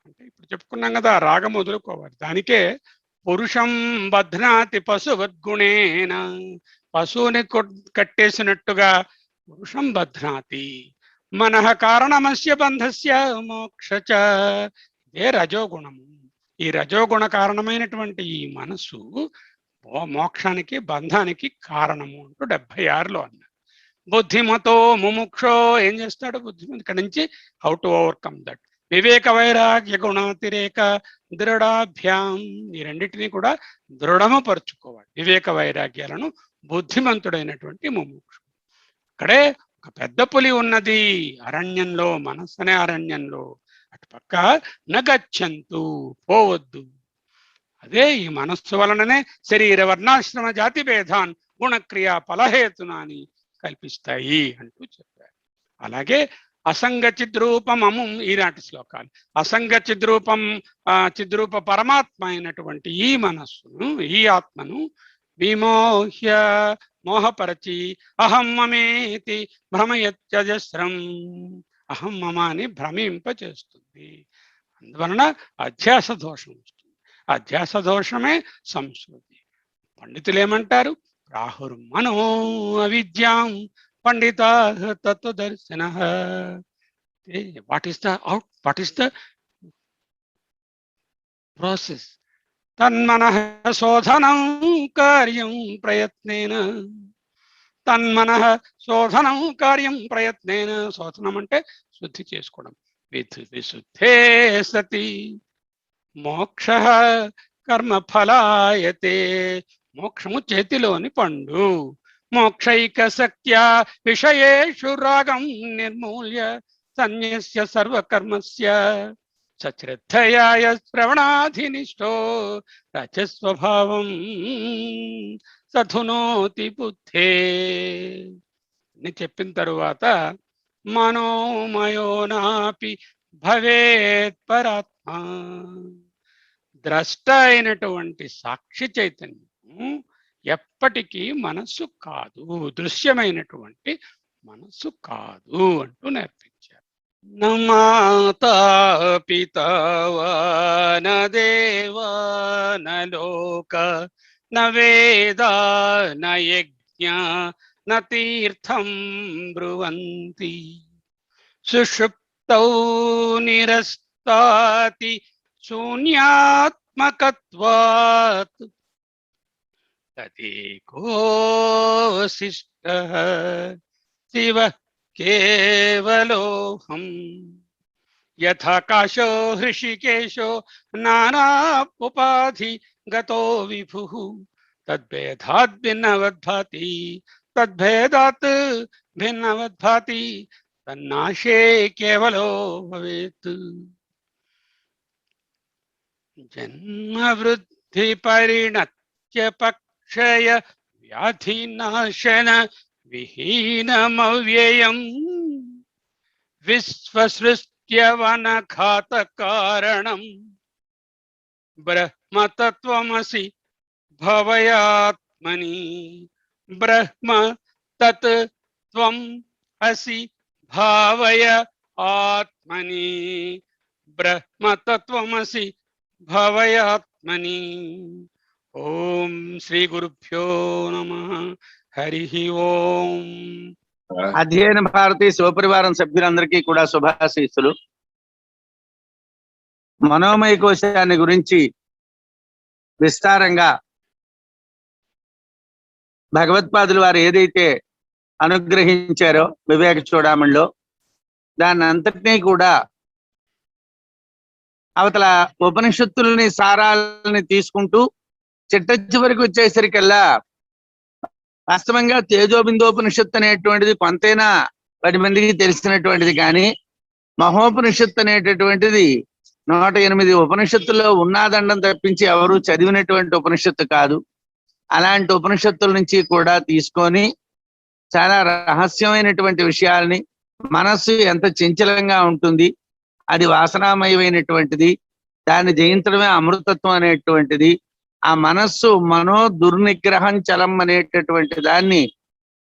అంటే ఇప్పుడు చెప్పుకున్నాం కదా, రాగం వదులుకోవాలి. దానికే పురుషం బధ్నాతి పశువద్గుణేన, పశువుని కట్టేసినట్టుగా పురుషం బధ్నాతి. మనః కారణమస్య బంధస్య మోక్షచ, ఇదే రజోగుణము. ఈ రజోగుణ కారణమైనటువంటి ఈ మనస్సు మోక్షానికి బంధానికి కారణము అంటూ 76లో అన్నారు. బుద్ధిమతో ముముక్షో ఏం చేస్తాడు? బుద్ధిమంతుడు ఇక్కడి నుంచి హౌ టు ఓవర్కమ్ దట్. వివేక వైరాగ్య గుణాతిరేక దృఢాభ్యాం, ఈ రెండింటినీ కూడా దృఢము పరుచుకోవాలి. వివేక వైరాగ్యాలను బుద్ధిమంతుడైనటువంటి ముముక్షు. అక్కడే ఒక పెద్ద పులి ఉన్నది అరణ్యంలో, మనస్సు అనే అరణ్యంలో. అటుపక్క నగచ్చంతు, పోవద్దు. అదే ఈ మనస్సు వలననే శరీర వర్ణాశ్రమ జాతి భేదాన్ గుణక్రియా ఫలహేతునాని కల్పిస్తాయి అంటూ చెప్పారు. అలాగే అసంగ చిద్రూపమము, ఈనాటి శ్లోకాలు. అసంగ చిద్రూప పరమాత్మ అయినటువంటి ఈ మనస్సును, ఈ ఆత్మను విమోహ్య మోహపరచి అహం మమేతి భ్రమయత్యజస్రం, అహం మమ అని భ్రమింపచేస్తుంది. అందువలన అధ్యాస దోషం వస్తుంది. అధ్యాస దోషమే సంస్కృతి. పండితులు ఏమంటారు? రాహుర్మనో అవిద్యాం పండితా తత్వదర్శన. What is the process? తన్మనః శోధనం కార్యం ప్రయత్నేన, తన్మనః శోధనం కార్యం ప్రయత్నేన. శోధనం అంటే శుద్ధి చేసుకోవడం. విశుద్ధే సతి మోక్ష కర్మఫలాయతే, మోక్షము చేతిలోని పండు. మోక్షైక సత్య విషయేషు రాగం నిర్మూల్య సన్యస్య సర్వకర్మస్య సశ్రద్ధయాయ శ్రవణాధినిష్టో రజస్వభావం సధునోతి బుద్ధే అని చెప్పిన తరువాత మనోమయోనాపి భవేత్ పరాత్మ, ద్రష్ట అయినటువంటి సాక్షి చైతన్యం ఎప్పటికీ మనస్సు కాదు, దృశ్యమైనటువంటి మనస్సు కాదు అంటూ నేర్పించారు. న మాతా పితా వా న దేవా న లోక న వేదా న యజ్ఞ న తీర్థం బ్రువంతి సుషుప్తౌ నిరస్తాతి శూన్యాత్మకత్వాత్ తదేకోవశిష్టః శివ కేవలోహం యథాకాశో హృషికేశో నానా ఉపాధి గతో విభుః తద్భేదాత్ భిన్నవద్భాతి తద్భేదాత్ భిన్నవద్భాతి తన్నాశే కేవలో భవేత్. జన్మ వృద్ధి పరిణత్య పక్షయ వ్యాధినాశన విహీనమవ్యయం విశ్వసృష్ట్యవనఘాత కారణం బ్రహ్మతత్వమసి భవయాత్మని. బ్రహ్మ తత్ త్వం అసి భావయ ఆత్మని. బ్రహ్మతత్వమసి భవయాత్మని. ఓం శ్రీ గురుభ్యో నమః. హరి ఓం. అధ్యయన భారతి శివపరివారం సభ్యులందరికీ కూడా శుభాశీస్సులు. మనోమయ కోశాన్ని గురించి విస్తారంగా భగవత్పాదులు వారు ఏదైతే అనుగ్రహించారో వివేక చూడామణిలో, దాన్ని అంతటినీ కూడా అవతల ఉపనిషత్తులని సారాలని తీసుకుంటూ చిట్ట చివరికి వచ్చేసరికల్లా వాస్తవంగా తేజోబిందోపనిషత్తు అనేటువంటిది కొంతైనా 10 మందికి తెలిసినటువంటిది, కానీ మహోపనిషత్తు అనేటటువంటిది 108 ఉపనిషత్తుల్లో ఉన్నాదండం తప్పించి ఎవరు చదివినటువంటి ఉపనిషత్తు కాదు. అలాంటి ఉపనిషత్తుల నుంచి కూడా తీసుకొని చాలా రహస్యమైనటువంటి విషయాల్ని, మనస్సు ఎంత చంచలంగా ఉంటుంది, అది వాసనామయమైనటువంటిది, దాన్ని జయించడమే అమృతత్వం అనేటువంటిది. ఆ మనస్సు మనో దుర్నిగ్రహం చలం అనేటటువంటి దాన్ని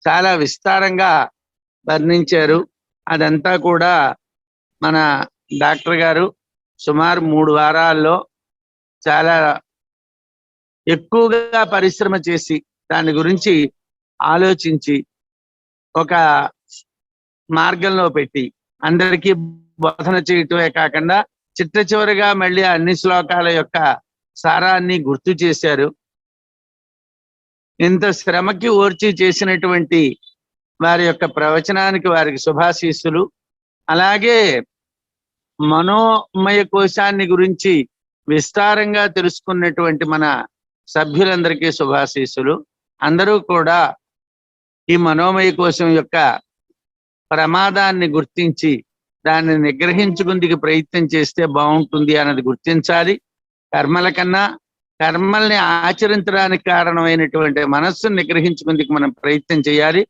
చాలా విస్తారంగా వర్ణించారు. అదంతా కూడా మన డాక్టర్ గారు సుమారు 3 వారాల్లో చాలా ఎక్కువగా పరిశ్రమ చేసి దాని గురించి ఆలోచించి ఒక మార్గంలో పెట్టి అందరికీ బోధన చేయటమే కాకుండా చిట్ట చివరిగా మళ్ళీ అన్ని శ్లోకాల యొక్క సారాన్ని గుర్తు చేశారు. ఇంత శ్రమకి ఓర్చి చేసినటువంటి వారి యొక్క ప్రవచనానికి వారికి శుభాశీస్సులు. అలాగే మనోమయ కోశాన్ని గురించి విస్తారంగా తెలుసుకున్నటువంటి మన సభ్యులందరికీ శుభాశీస్సులు. అందరూ కూడా ఈ మనోమయ కోశం యొక్క ప్రమాదాన్ని గుర్తించి దాన్ని నిగ్రహించుకుందుకు ప్రయత్నం చేస్తే బాగుంటుంది అన్నది గుర్తించాలి. కర్మల కన్నా కర్మల్ని ఆచరించడానికి కారణమైనటువంటి మనస్సును నిగ్రహించుకుందుకు మనం ప్రయత్నం చేయాలి.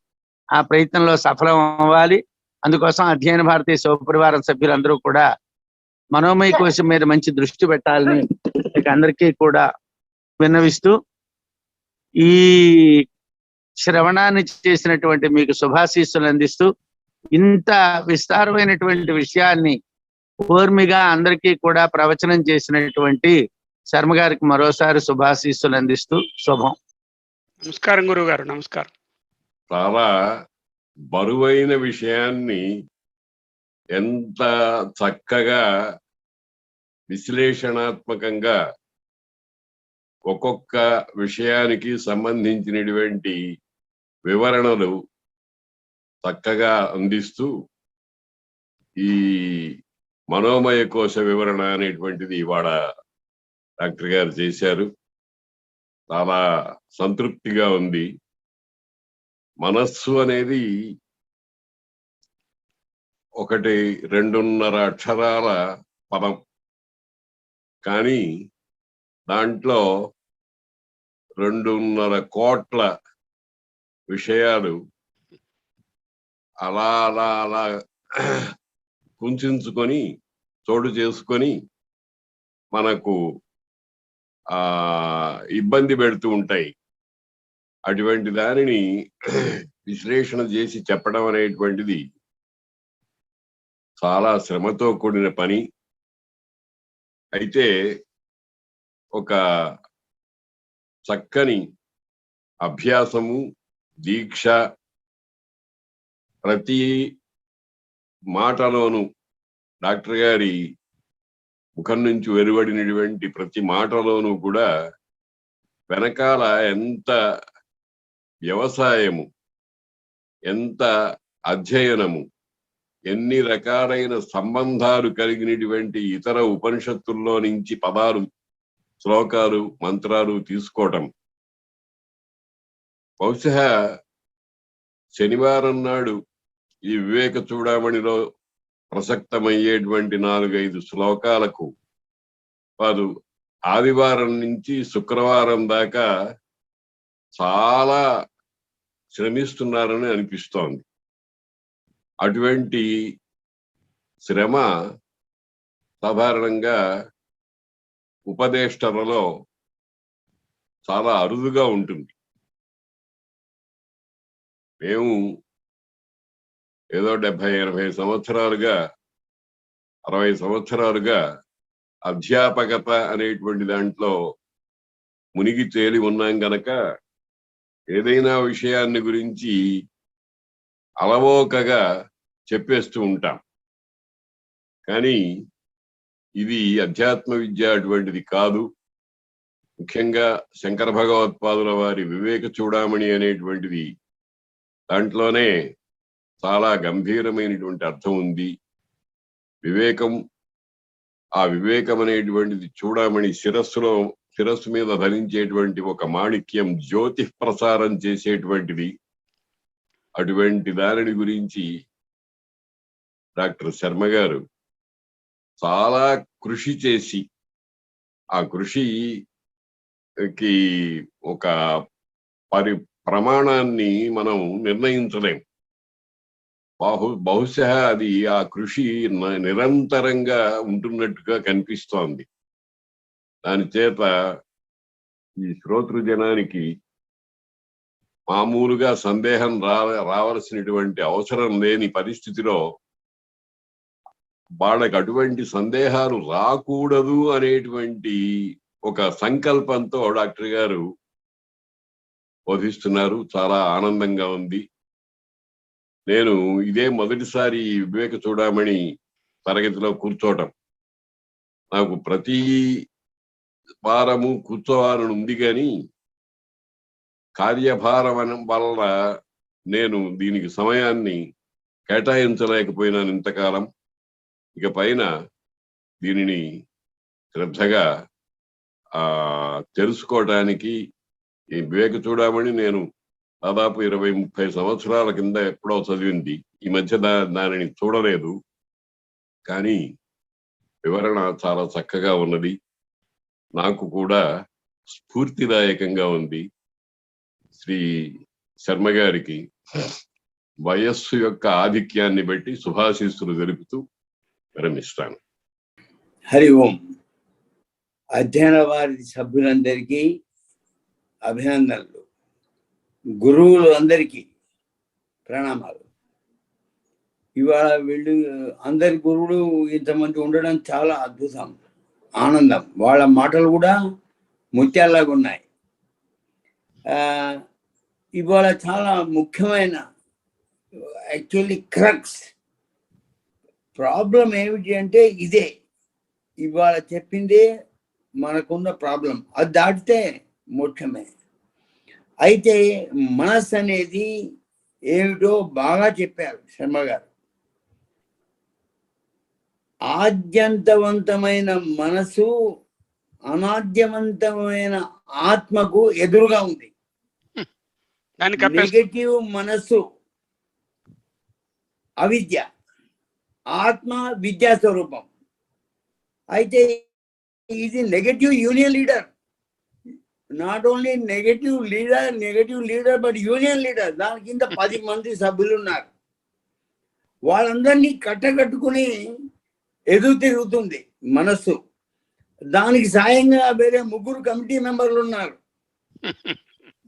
ఆ ప్రయత్నంలో సఫలం అవ్వాలి. అందుకోసం అధ్యయన భారతీయ శివపరివారం సభ్యులందరూ కూడా మనోమయ కోశం మీద మంచి దృష్టి పెట్టాలని అందరికీ కూడా విన్నవిస్తూ ఈ శ్రవణాన్ని చేసినటువంటి మీకు శుభాశీస్సులు అందిస్తూ ఇంత విస్తారమైనటువంటి విషయాన్ని ఓర్మిగా అందరికీ కూడా ప్రవచనం చేసినటువంటి శర్మ గారికి మరోసారి శుభాశీస్సులు అందిస్తూ శుభం. నమస్కారం గురువు గారు. నమస్కారం. చాలా బరువైన విషయాన్ని ఎంత చక్కగా విశ్లేషణాత్మకంగా ఒక్కొక్క విషయానికి సంబంధించినటువంటి వివరణలు చక్కగా అందిస్తూ ఈ మనోమయ కోశ వివరణ అనేటువంటిది ఇవాళ డాక్టర్ గారు చేశారు. చాలా సంతృప్తిగా ఉంది. మనస్సు అనేది 1-2.5 అక్షరాల పదం, కానీ దాంట్లో 2.5 కోట్ల విషయాలు అలా అలా అలా కుంచుకొని చోటు చేసుకొని మనకు ఇబ్బంది పెడుతూ ఉంటాయి. అటువంటి దానిని విశ్లేషణ చేసి చెప్పడం అనేటువంటిది చాలా శ్రమతో కూడిన పని. అయితే ఒక చక్కని అభ్యాసము, దీక్ష, ప్రతి మాటలోనూ డాక్టర్ గారి ముఖం నుంచి వెలువడినటువంటి ప్రతి మాటలోనూ కూడా వెనకాల ఎంత వ్యవసాయము, ఎంత అధ్యయనము, ఎన్ని రకాలైన సంబంధాలు కలిగినటువంటి ఇతర ఉపనిషత్తుల్లో నుంచి పదాలు, శ్లోకాలు, మంత్రాలు తీసుకోవటం. బహుశా శనివారం నాడు ఈ వివేక చూడామణిలో ప్రసక్తమయ్యేటువంటి 4-5 శ్లోకాలకు వారు ఆదివారం నుంచి శుక్రవారం దాకా చాలా శ్రమిస్తున్నారని అనిపిస్తోంది. అటువంటి శ్రమ సాధారణంగా ఉపదేష్టలలో చాలా అరుదుగా ఉంటుంది. మేము ఏదో 70-80 సంవత్సరాలుగా, 60 సంవత్సరాలుగా అధ్యాపకత అనేటువంటి దాంట్లో మునిగి తేలి ఉన్నాం గనక ఏదైనా విషయాన్ని గురించి అలవోకగా చెప్పేస్తూ ఉంటాం. కానీ ఇది అధ్యాత్మ విద్య అటువంటిది కాదు. ముఖ్యంగా శంకర భగవత్పాదుల వారి వివేక చూడామణి అనేటువంటిది దాంట్లోనే చాలా గంభీరమైనటువంటి అర్థం ఉంది. వివేకం, ఆ వివేకం అనేటువంటిది చూడామణి శిరస్సు మీద ధరించేటువంటి ఒక మాణిక్యం, జ్యోతి ప్రసారం చేసేటువంటిది. అటువంటి దానిని గురించి డాక్టర్ శర్మ గారు చాలా కృషి చేసి, ఆ కృషికి ఒక ప్రమాణాన్ని మనం నిర్ణయించలేం. బహుశా అది ఆ కృషి నిరంతరంగా ఉంటున్నట్టుగా కనిపిస్తోంది. దాని చేత ఈ శ్రోతృ జనానికి మామూలుగా సందేహం రావాల్సినటువంటి అవసరం లేని పరిస్థితిలో వాళ్ళకి అటువంటి సందేహాలు రాకూడదు అనేటువంటి ఒక సంకల్పంతో డాక్టర్ గారు బోధిస్తున్నారు. చాలా ఆనందంగా ఉంది. నేను ఇదే మొదటిసారి వివేక చూడమని తరగతిలో కూర్చోవటం. నాకు ప్రతి వారము కూర్చోవాలని ఉంది, కానీ కార్యభారం వల్ల నేను దీనికి సమయాన్ని కేటాయించలేకపోయినాను ఇంతకాలం. ఇక పైన దీనిని శ్రద్ధగా తెలుసుకోవటానికి ఈ వివేక చూడమని నేను దాదాపు 20-30 సంవత్సరాల కింద ఎప్పుడో చదివింది. ఈ మధ్య దానిని చూడలేదు, కానీ వివరణ చాలా చక్కగా ఉన్నది. నాకు కూడా స్ఫూర్తిదాయకంగా ఉంది. శ్రీ శర్మ గారికి వయస్సు యొక్క ఆధిక్యాన్ని బట్టి శుభాశీస్సులు తెలుపుతూ విరమిస్తాను. హరి ఓం. అధ్యయన వారి సభ్యులందరికీ అభినందనలు. గురువులు అందరికీ ప్రణామాలు. ఇవాళ వీళ్ళు అందరి గురువులు ఇంతమంది ఉండడం చాలా అద్భుతం, ఆనందం. వాళ్ళ మాటలు కూడా ముత్యాల్లాగా ఉన్నాయి. ఇవాళ చాలా ముఖ్యమైన యాక్చువల్లీ క్రక్స్ ప్రాబ్లం ఏమిటి అంటే ఇదే. ఇవాళ చెప్పిందే మనకున్న ప్రాబ్లం. అది దాటితే మోక్షమే. అయితే మనస్సు అనేది ఏమిటో బాగా చెప్పారు శర్మ గారు. ఆద్యంతవంతమైన మనసు అనాద్యవంతమైన ఆత్మకు ఎదురుగా ఉంది. నెగటివ్ మనస్సు అవిద్య, ఆత్మ విద్యా స్వరూపం. అయితే ఇది negative union leader. Not only negative leader but union leader. దాని కింద 10 మంది సభ్యులు ఉన్నారు. వాళ్ళందరినీ కట్టకట్టుకుని ఎదురు తిరుగుతుంది మనస్సు. దానికి సాయంగా వేరే 3 కమిటీ మెంబర్లు ఉన్నారు.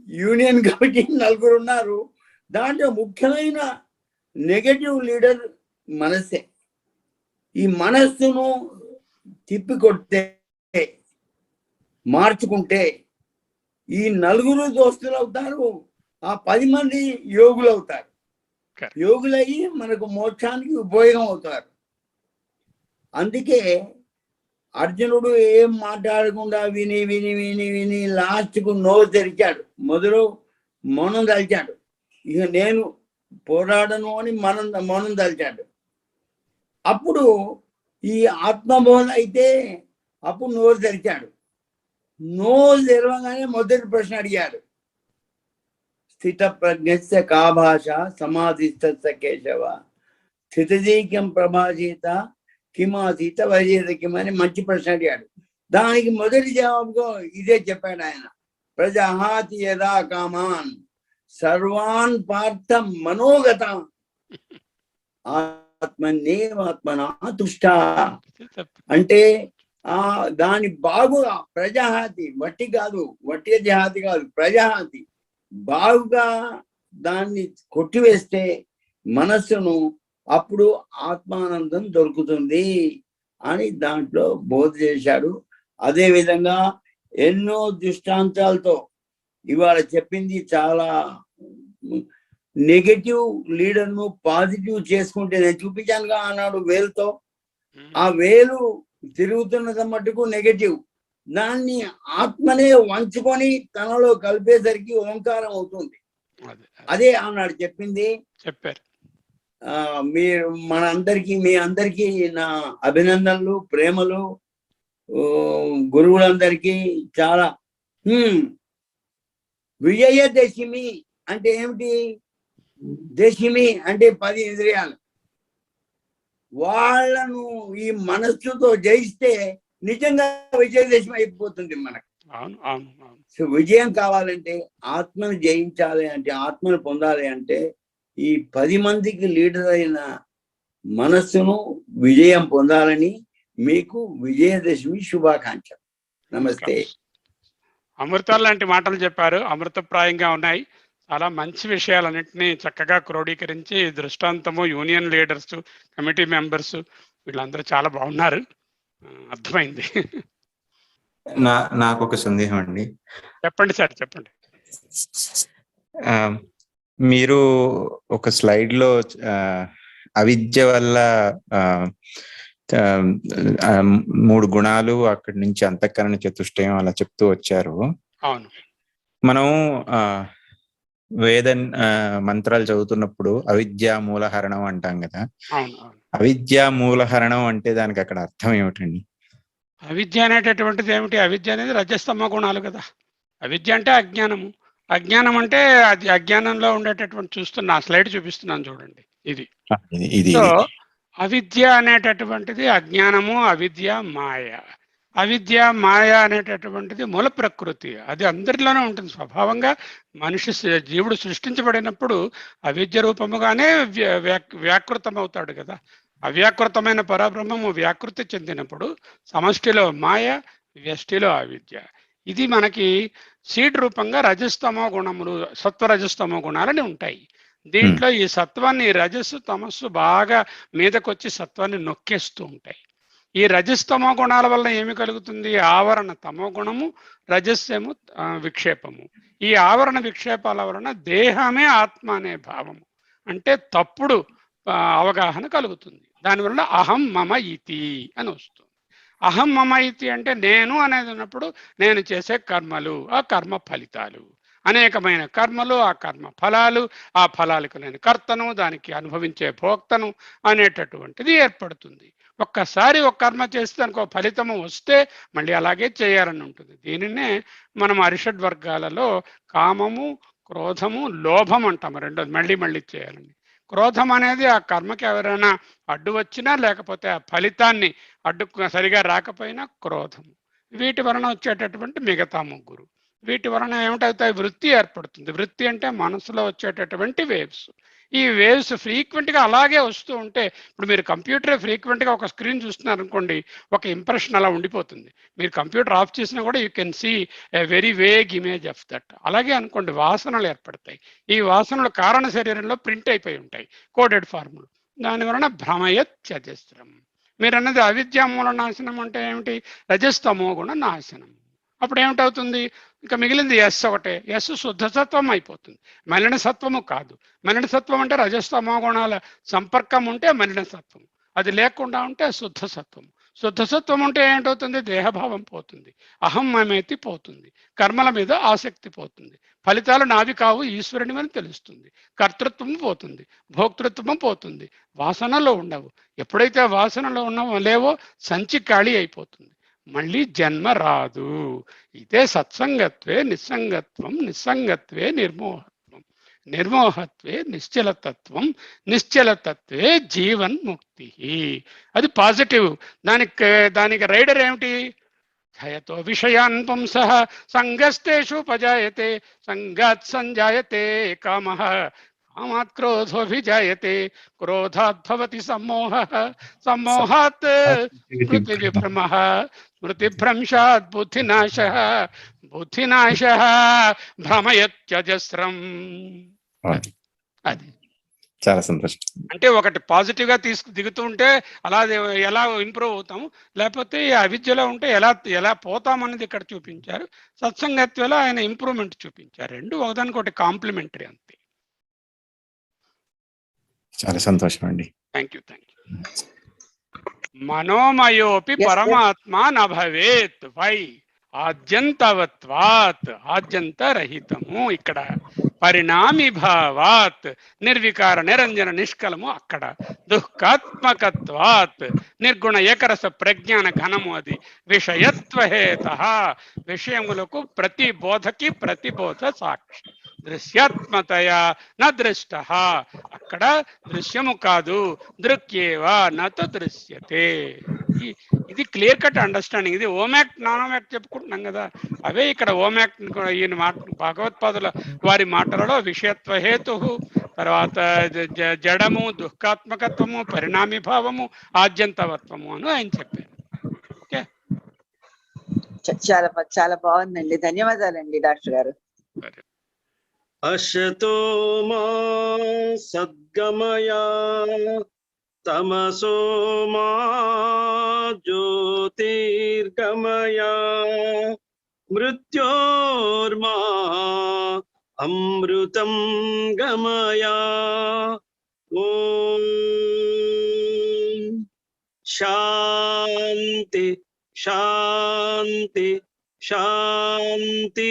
యూనియన్ కమిటీ 4 ఉన్నారు. దాంట్లో ముఖ్యమైన నెగటివ్ లీడర్ మనస్సే. ఈ మనస్సును తిప్పికొడితే, మార్చుకుంటే ఈ 4 దోస్తులు అవుతారు, ఆ 10 మంది యోగులు అవుతారు. యోగులయ్యి మనకు మోక్షానికి ఉపయోగం అవుతారు. అందుకే అర్జునుడు ఏం మాట్లాడకుండా విని విని విని విని లాస్ట్కు నోరు తెరిచాడు. మొదలు మౌనం తలిచాడు. ఇక నేను పోరాడను అని మౌనం తలిచాడు. అప్పుడు ఈ ఆత్మబోధ అయితే అప్పుడు నోరు తెరిచాడు. నోరు తెరవగానే మొదటి ప్రశ్న అడిగాడు. స్థిత ప్రజ్ఞస్య కా భాష సమాధిస్థ కేశవ స్థితదీక్యం ప్రభాషిత కిమాతీత వైజేతకిం అని మంచి ప్రశ్న అడిగాడు. దానికి మొదటి జవాబుగా ఇదే చెప్పాడు ఆయన. ప్రజహాతి యదా కామాన్ సర్వాన్ పార్థ మనోగత ఆత్మనేవాత్మనా తుష్ట. అంటే దాని బాగుగా ప్రజహాతి, వట్టి కాదు, వట్టి జహాతి కాదు, ప్రజహాతి బాగుగా దాన్ని కొట్టివేస్తే మనస్సును, అప్పుడు ఆత్మానందం దొరుకుతుంది అని దాంట్లో బోధ చేశాడు. అదే విధంగా ఎన్నో దృష్టాంతాలతో ఇవాళ చెప్పింది. చాలా నెగటివ్ లీడర్ను పాజిటివ్ చేసుకుంటే నేను చూపించానుగా అన్నాడు వేలుతో. ఆ వేలు తిరుగుతున్నది మటుకు నెగటివ్. దాన్ని ఆత్మనే వంచుకొని తనలో కలిపేసరికి ఓంకారం అవుతుంది. అదే అన్నాడు చెప్పింది. చెప్పారు. మీరు మీ అందరికీ నా అభినందనలు, ప్రేమలు. గురువులందరికీ చాలా. విజయదశమి అంటే ఏమిటి? దశమి అంటే 10 ఇంద్రియాలు. వాళ్ళను ఈ మనస్సుతో జయిస్తే నిజంగా విజయదశమి అయిపోతుంది మనకు. సో విజయం కావాలంటే, ఆత్మను జయించాలి అంటే, ఆత్మను పొందాలి అంటే ఈ 10 మందికి లీడర్ అయిన మనస్సును విజయం పొందాలని మీకు విజయదశమి శుభాకాంక్షలు. నమస్తే. అమృతాలు లాంటి మాటలు చెప్పారు, అమృతప్రాయంగా ఉన్నాయి. చాలా మంచి విషయాలన్నింటినీ చక్కగా క్రోడీకరించి దృష్టాంతము, యూనియన్ లీడర్స్, కమిటీ మెంబర్స్ వీళ్ళందరూ చాలా బాగున్నారు. అర్థమైంది. నాకు ఒక సందేహం అండి. చెప్పండి సార్, చెప్పండి. మీరు ఒక స్లైడ్ లో అవిద్య వల్ల 3 గుణాలు, అక్కడి నుంచి అంతఃకరణ చతుష్టయం అలా చెప్తూ వచ్చారు. అవును. మనం వేద మంత్రాలు చదువుతున్నప్పుడు అవిద్యా మూలహరణం అంటాం కదా. అవును. అవిద్యా మూలహరణం అంటే దానికి అక్కడ అర్థం ఏమిటండి? అవిద్య అనేటటువంటిది ఏమిటి? అవిద్య అనేది రజస్తమ గుణాలు కదా. అవిద్య అంటే అజ్ఞానము. అజ్ఞానం అంటే అది అజ్ఞానంలో ఉండేటటువంటి, చూస్తున్నా స్లైడ్ చూపిస్తున్నాను చూడండి, ఇది. సో అవిద్య అనేటటువంటిది అజ్ఞానము, అవిద్య, మాయ. అవిద్య, మాయ అనేటటువంటిది మూల ప్రకృతి. అది అందరిలోనే ఉంటుంది స్వభావంగా. జీవుడు సృష్టించబడినప్పుడు అవిద్య రూపముగానే వ్యాకృతం అవుతాడు కదా. అవ్యాకృతమైన పరబ్రహ్మము వ్యాకృతి చెందినప్పుడు సమష్టిలో మాయ, వ్యష్టిలో అవిద్య. ఇది మనకి సీడ్ రూపంగా రజస్తమో గుణములు, సత్వరజస్తమో గుణాలని ఉంటాయి. దీంట్లో ఈ సత్వాన్ని, రజస్సు తమస్సు బాగా మీదకొచ్చి సత్వాన్ని నొక్కేస్తూ ఉంటాయి. ఈ రజస్తమో గుణాల వల్ల ఏమి కలుగుతుంది? ఆవరణ తమో గుణము, రజస్సేము విక్షేపము. ఈ ఆవరణ విక్షేపాల వలన దేహమే ఆత్మ అనే భావము, అంటే తప్పుడు అవగాహన కలుగుతుంది. దానివల్ల అహం మమ ఇతి అని వస్తుంది. అహం మమ ఇతి అంటే నేను అనేది ఉన్నప్పుడు నేను చేసే కర్మలు, ఆ కర్మ ఫలితాలు, అనేకమైన కర్మలు, ఆ కర్మ ఫలాలు, ఆ ఫలాలకు నేను కర్తను, దానికి అనుభవించే భోక్తను అనేటటువంటిది ఏర్పడుతుంది. ఒక్కసారి ఒక కర్మ చేస్తే దానికి ఒక ఫలితము వస్తే మళ్ళీ అలాగే చేయాలని ఉంటుంది. దీనినే మనం అరిషడ్ వర్గాలలో కామము, క్రోధము, లోభం అంటాము. రెండోది మళ్ళీ మళ్ళీ చేయాలని. క్రోధం అనేది ఆ కర్మకి ఎవరైనా అడ్డు వచ్చినా, లేకపోతే ఆ ఫలితాన్ని అడ్డు సరిగా రాకపోయినా క్రోధము. వీటి వలన వచ్చేటటువంటి మిగతా 3. వీటి వలన ఏమిటవుతాయి? వృత్తి ఏర్పడుతుంది. వృత్తి అంటే మనసులో వచ్చేటటువంటి వేవ్స్. ఈ వేవ్స్ ఫ్రీక్వెంట్గా అలాగే వస్తూ ఉంటే, ఇప్పుడు మీరు కంప్యూటర్ ఫ్రీక్వెంట్గా ఒక స్క్రీన్ చూస్తున్నారు అనుకోండి, ఒక ఇంప్రెషన్ అలా ఉండిపోతుంది. మీరు కంప్యూటర్ ఆఫ్ చేసినా కూడా you can see a very vague image of that. అలాగే అనుకోండి, వాసనలు ఏర్పడతాయి. ఈ వాసనలు కారణ శరీరంలో ప్రింట్ అయిపోయి ఉంటాయి, కోడెడ్ ఫార్ములు. దాని వలన భ్రమయత్యజస్రం. మీరు అన్నది అవిద్యా మూల నాశనం అంటే ఏమిటి? రజస్తమో గుణ నాశనం. అప్పుడు ఏమిటవుతుంది? ఇంకా మిగిలింది ఎస్ ఒకటే. ఎస్ శుద్ధసత్వం అయిపోతుంది, మలిన సత్వము కాదు. మలిన సత్వం అంటే రజస్తమో గుణాల సంపర్కం ఉంటే మలిన సత్వం, అది లేకుండా ఉంటే శుద్ధ సత్వం. శుద్ధ సత్వం ఉంటే ఏంటవుతుంది? దేహభావం పోతుంది, అహం మమేతి పోతుంది, కర్మల మీద ఆసక్తి పోతుంది, ఫలితాలు నావి కావు ఈశ్వరుని అని తెలుస్తుంది, కర్తృత్వం పోతుంది, భోక్తృత్వం పోతుంది, వాసనలో ఉండవు. ఎప్పుడైతే వాసనలో ఉన్నావో లేవో సంచి ఖాళీ అయిపోతుంది, మళ్ళీ జన్మ రాదు. ఇదే సత్సంగత్వే నిస్సంగత్వం, నిస్సంగత్వే నిర్మోహత్వం, నిర్మోహత్వే నిశ్చలతత్వం, నిశ్చలతత్వే జీవన్ ముక్తి. అది పాజిటివ్. దానికి రైడర్ ఏమిటి? ఛయతో విషయాన్ పుంసః సంగస్తేషుపజాయతే, సంగాత్ సంజాయతే కామః, కామాత్ క్రోధోభిజాయతే, క్రోధాత్ భవతి సమ్మోహః, సమ్మోహాత్ స్మృతి విభ్రమః, స్మృతిభ్రంశాత్ బుద్ధినాశః, బుద్ధినాశః భ్రమయత్యజస్రం. అది చాలా సంతోషం. అంటే ఒకటి పాజిటివ్ గా దిగుతూ ఉంటే అలా ఎలా ఇంప్రూవ్ అవుతాము, లేకపోతే అవిద్యలో ఉంటే ఎలా పోతామన్నది ఇక్కడ చూపించారు. సత్సంగత్వలో ఆయన ఇంప్రూవ్మెంట్ చూపించారు. రెండు ఒకదానికొకటి కాంప్లిమెంటరీ అంతే. చాలా సంతోషం అండి. Thank you. మనోమయోపి పరమాత్మ నభవేత్. వై? ఆద్యంతవత్వాత్, ఆద్యంతరహితము ఇక్కడ. పరిణామి భావాత్, నిర్వికార నిరంజన నిష్కలము అక్కడ. దుఃఖాత్మకత్వాత్, నిర్గుణ ఏకరస ప్రజ్ఞాన ఘనము అది. విషయత్వహేత, విషయములకు ప్రతి బోధకి ప్రతిబోధ సాక్షి. దృశ్యాత్మతయా న దృష్ట, అక్కడ దృశ్యము కాదు, దృక్యేవా నతు దృశ్యతే. ఇది క్లియర్ కట్ అండర్స్టాండింగ్. ఇది ఓమాక్ట్ నానోమాక్ట్ చెప్పుకుంటున్నాం కదా, అవే ఇక్కడ ఓమాక్ట్. ఈయన భగవత్పాదుల వారి మాటలలో విషయత్వ హేతు, తర్వాత జడము, దుఃఖాత్మకత్వము, పరిణామి భావము, ఆద్యంతవత్వము అని ఆయన చెప్పారు. ఓకే. చాలా చాలా బాగుందండి. ధన్యవాదాలండి డాక్టర్ గారు. అశతో మా సద్గమయ తమసో మా జ్యోతిర్గమయ మృత్యోర్మా అమృతం గమయ. ఓం శాంతి శాంతి శాంతి.